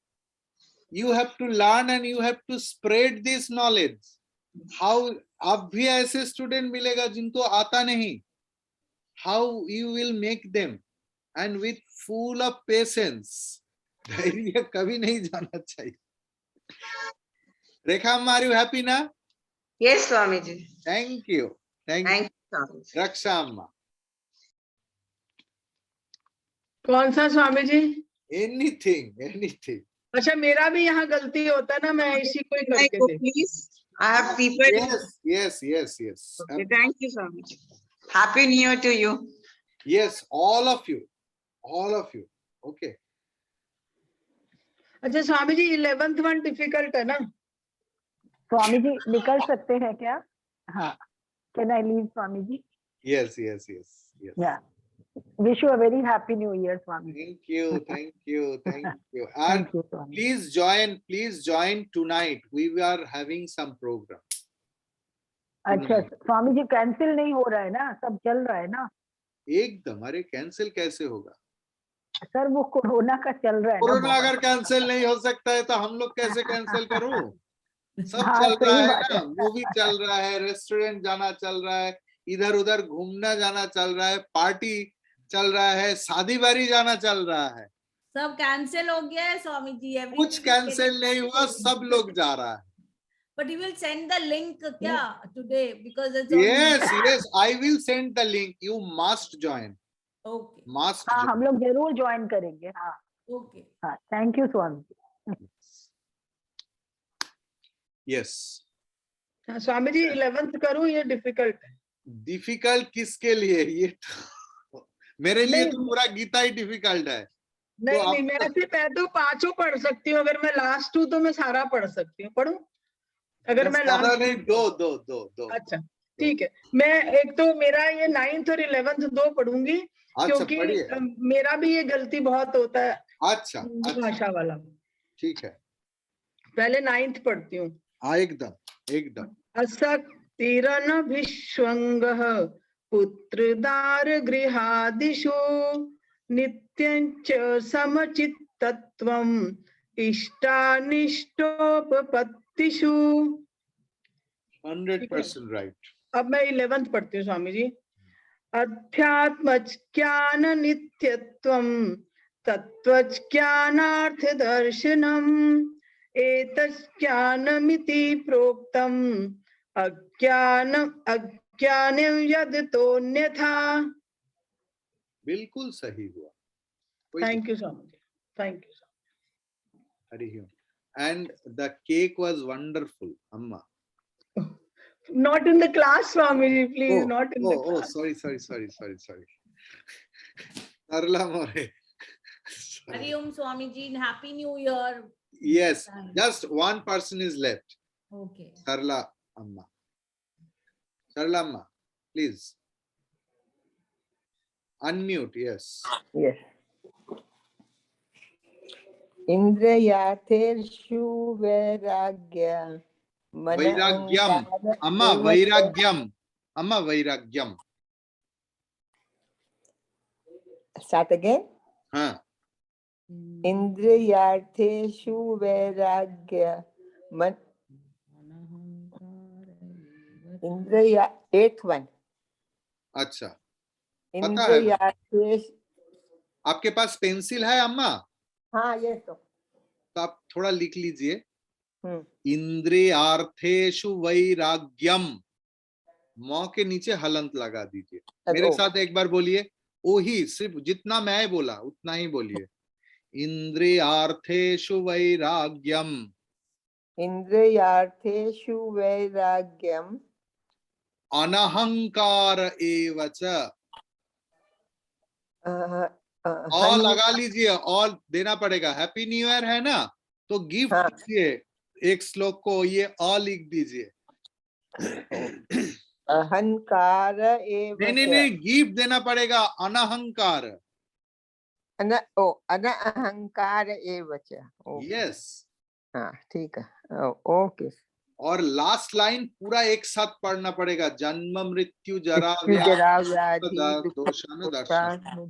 You have to learn and you have to spread this knowledge. How? अब भी ऐसे स्टूडेंट मिलेगा जिनको आता नहीं। How you will make them? And with full of patience. धैर्य कभी नहीं जाना चाहिए। रेखा, are you happy ना? Yes, Swamiji. Thank you. Thank you. Swamiji. रक्षा अम्मा। कौन सा स्वामी जी? Anything. अच्छा, मेरा भी यहाँ गलती होता है ना, मैं इसी को ही करके दे। Please, I have people. Yes. Okay, thank you, Swamiji. Happy New Year to you. Yes, all of you. Okay. अच्छा Swami ji, 11th one difficult है ना? स्वामी जी निकल सकते हैं क्या? हाँ, can I leave Swami ji? Yes. Yeah. Wish you a very happy new year, Swami. Thank you. And Thank you, Swami. please join tonight. We are having some program. अच्छा, स्वामी जी कैंसिल नहीं हो रहा है ना, सब चल रहा है ना? एकदम। अरे कैंसिल कैसे होगा? सर वो कोरोना का चल रहा है ना। कोरोना अगर कैंसिल नहीं हो सकता है तो हम लोग कैसे कैंसिल करूं? सब हाँ, चल रहा सही है बात ना, है। मूवी चल रहा है, रेस्टोरेंट जाना चल रहा है, इधर उधर घूमना जाना चल रहा है, पार्टी चल रहा है, शादी बारी जाना चल रहा है। सब कैंसिल हो गया है स्वामी जी। कुछ कैंसिल नहीं हुआ, सब लोग जा रहा है। But you will send the link क्या today because it's Yes, I will send the link. You must join. Okay. Must. हाँ, join. हम लोग जरूर ज्वाइन करेंगे। हाँ, Okay. हाँ, thank you Swami ji. Yes. हाँ, स्वामी जी 11th करूं, ये डिफिकल्ट है। डिफिकल्ट किसके लिए? ये तो, मेरे लिए नहीं। तो पूरा गीता ही डिफिकल्ट है। नहीं, मैं तो 5 पढ़ सकती हूँ। अगर मैं लास्ट हूँ तो मैं सारा पढ़ सकती हूँ। पढ़ूं? अगर मैं सारा लास्ट नहीं, दो। अच्छा, ठीक है। मैं एक तो मेरा ये 9th और 11th 2 पढ़ूंगी, क्योंकि पढ़िए। मेरा भी ये गलती बहुत होता है। अच्छा, भाषा वाला। ठीक है। पहले 9th पढ़ती हूँ। हाँ, एकदम। एकदम असक्तिरनभिष्वङ्गः पुत्रदार गृहादिषु नित्यं च समचित्तत्वम् इष्टानिष्टोपपत्तिषु। 100% राइट। अब मैं 11th पढ़ती हूँ स्वामी जी। अध्यात्मज्ञान नित्यत्वं तत्त्वज्ञानार्थ दर्शनम् एतज्ज्ञानमिति प्रोक्तम् अज्ञानं यदतोऽन्यथा। बिल्कुल सही हुआ। Thank you Swami ji, thank you. Hari Om. And the cake was wonderful, Amma. Not in the class, Swamiji, please. Not in the class. Sorry. Sarla More. Hari Om Swamiji, Happy New Year. Yes, just one person is left. Okay. Sarla Amma. Sarla Amma, please. Unmute, yes. Yes. इंद्रियार्थेषु वैराग्य Vairagyam. Amma, Vairagyam. Amma, Vairagyam. Start again. Huh. इंद्रियार्थेषु वैराग्य इंद्रिया 8th one. अच्छा, पता है। इंद्रियार्थेषु। आपके पास पेंसिल है अम्मा? हाँ, ये तो आप थोड़ा लिख लीजिए। इंद्रियार्थेषु वैराग्यम, मौ के नीचे हलंत लगा दीजिए। मेरे साथ एक बार बोलिए। ओही, सिर्फ जितना मैं बोला उतना ही बोलिए। इंद्रियार्थेषु वैराग्यम। इंद्रियार्थेषु वैराग्यम अनहंकार एव च। और लगा लीजिए, और देना पड़ेगा। हैप्पी न्यू ईयर है ना, तो गिफ्ट दीजिए। एक श्लोक को ये और लिख दीजिए। अहंकार एव च। नहीं, गिफ्ट देना पड़ेगा। अनहंकार। अनहंकार एव च। यस, हाँ, ठीक है। ओके। और लास्ट लाइन पूरा एक साथ पढ़ना पड़ेगा। जन्म मृत्यु जरा व्याधि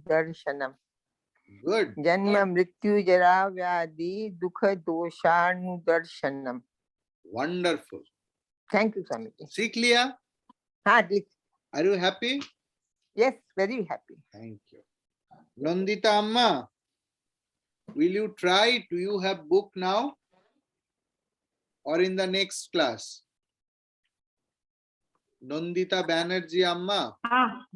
दर्शनम। गुड। जन्म मृत्यु जरा व्याधि दुख दोषानुदर्शनम। Wonderful. Thank you Swami ji. सीख लिया? हाँ। Are you happy? Yes, very happy. Thank you. Nandita Amma, will you try? Do you have book now or in the next class? Nandita Banerjee Amma. हाँ।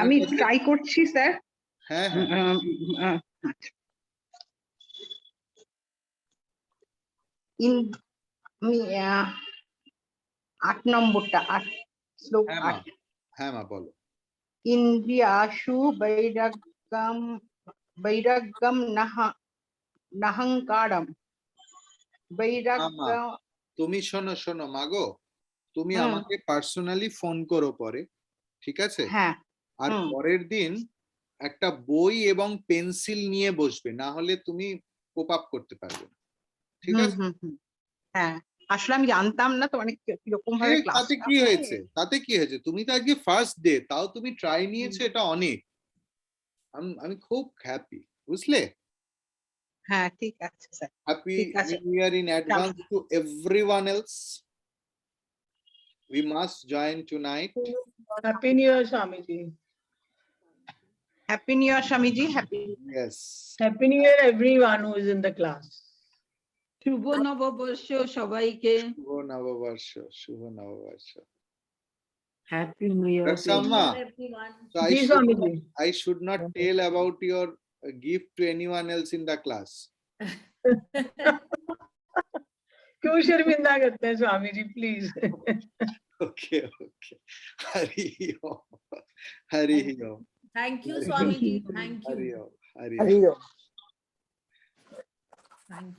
আমি ট্রাই করছি স্যার। হ্যাঁ। আমি 8 নম্বরটা, 8 শ্লোক 8। হ্যাঁ মা, বলো। ইন্দ্রিয়াশু বৈরাগ্যম নাহংকারম। বৈরাগ্য। তুমি শোনো মাগো, তুমি আমাকে পার্সোনালি ফোন করো পরে, ঠিক আছে? হ্যাঁ। আর পরের দিন একটা বই এবং পেন্সিল নিয়ে বসবে, না হলে তুমি কোপ আপ করতে পারবে না, ঠিক আছে? হ্যাঁ, আসলে আমি জানতাম না তো অনেক কিরকম ভাবে ক্লাস। তাতে কি হয়েছে? তুমি তো আজকে ফার্স্ট ডে, তাও তুমি ট্রাই নিয়েছো, এটা অনেক। আমি খুব হ্যাপি, বুঝলে? হ্যাঁ, ঠিক আছে sir. Happy new year in advance to everyone else. We must join tonight. Happy New Year, Swamiji. Happy New Year, Swamiji. Yes. Happy New Year, everyone who is in the class. শুভ নববর্ষ সবাইকে। শুভ নববর্ষ। Happy New Year to everyone. So I should not tell about your gift to anyone else in the class. क्यों शर्मिंदा करते हैं Swami ji, please. Okay. Hari Om. Thank you, Swamiji. Thank you. Hari Om.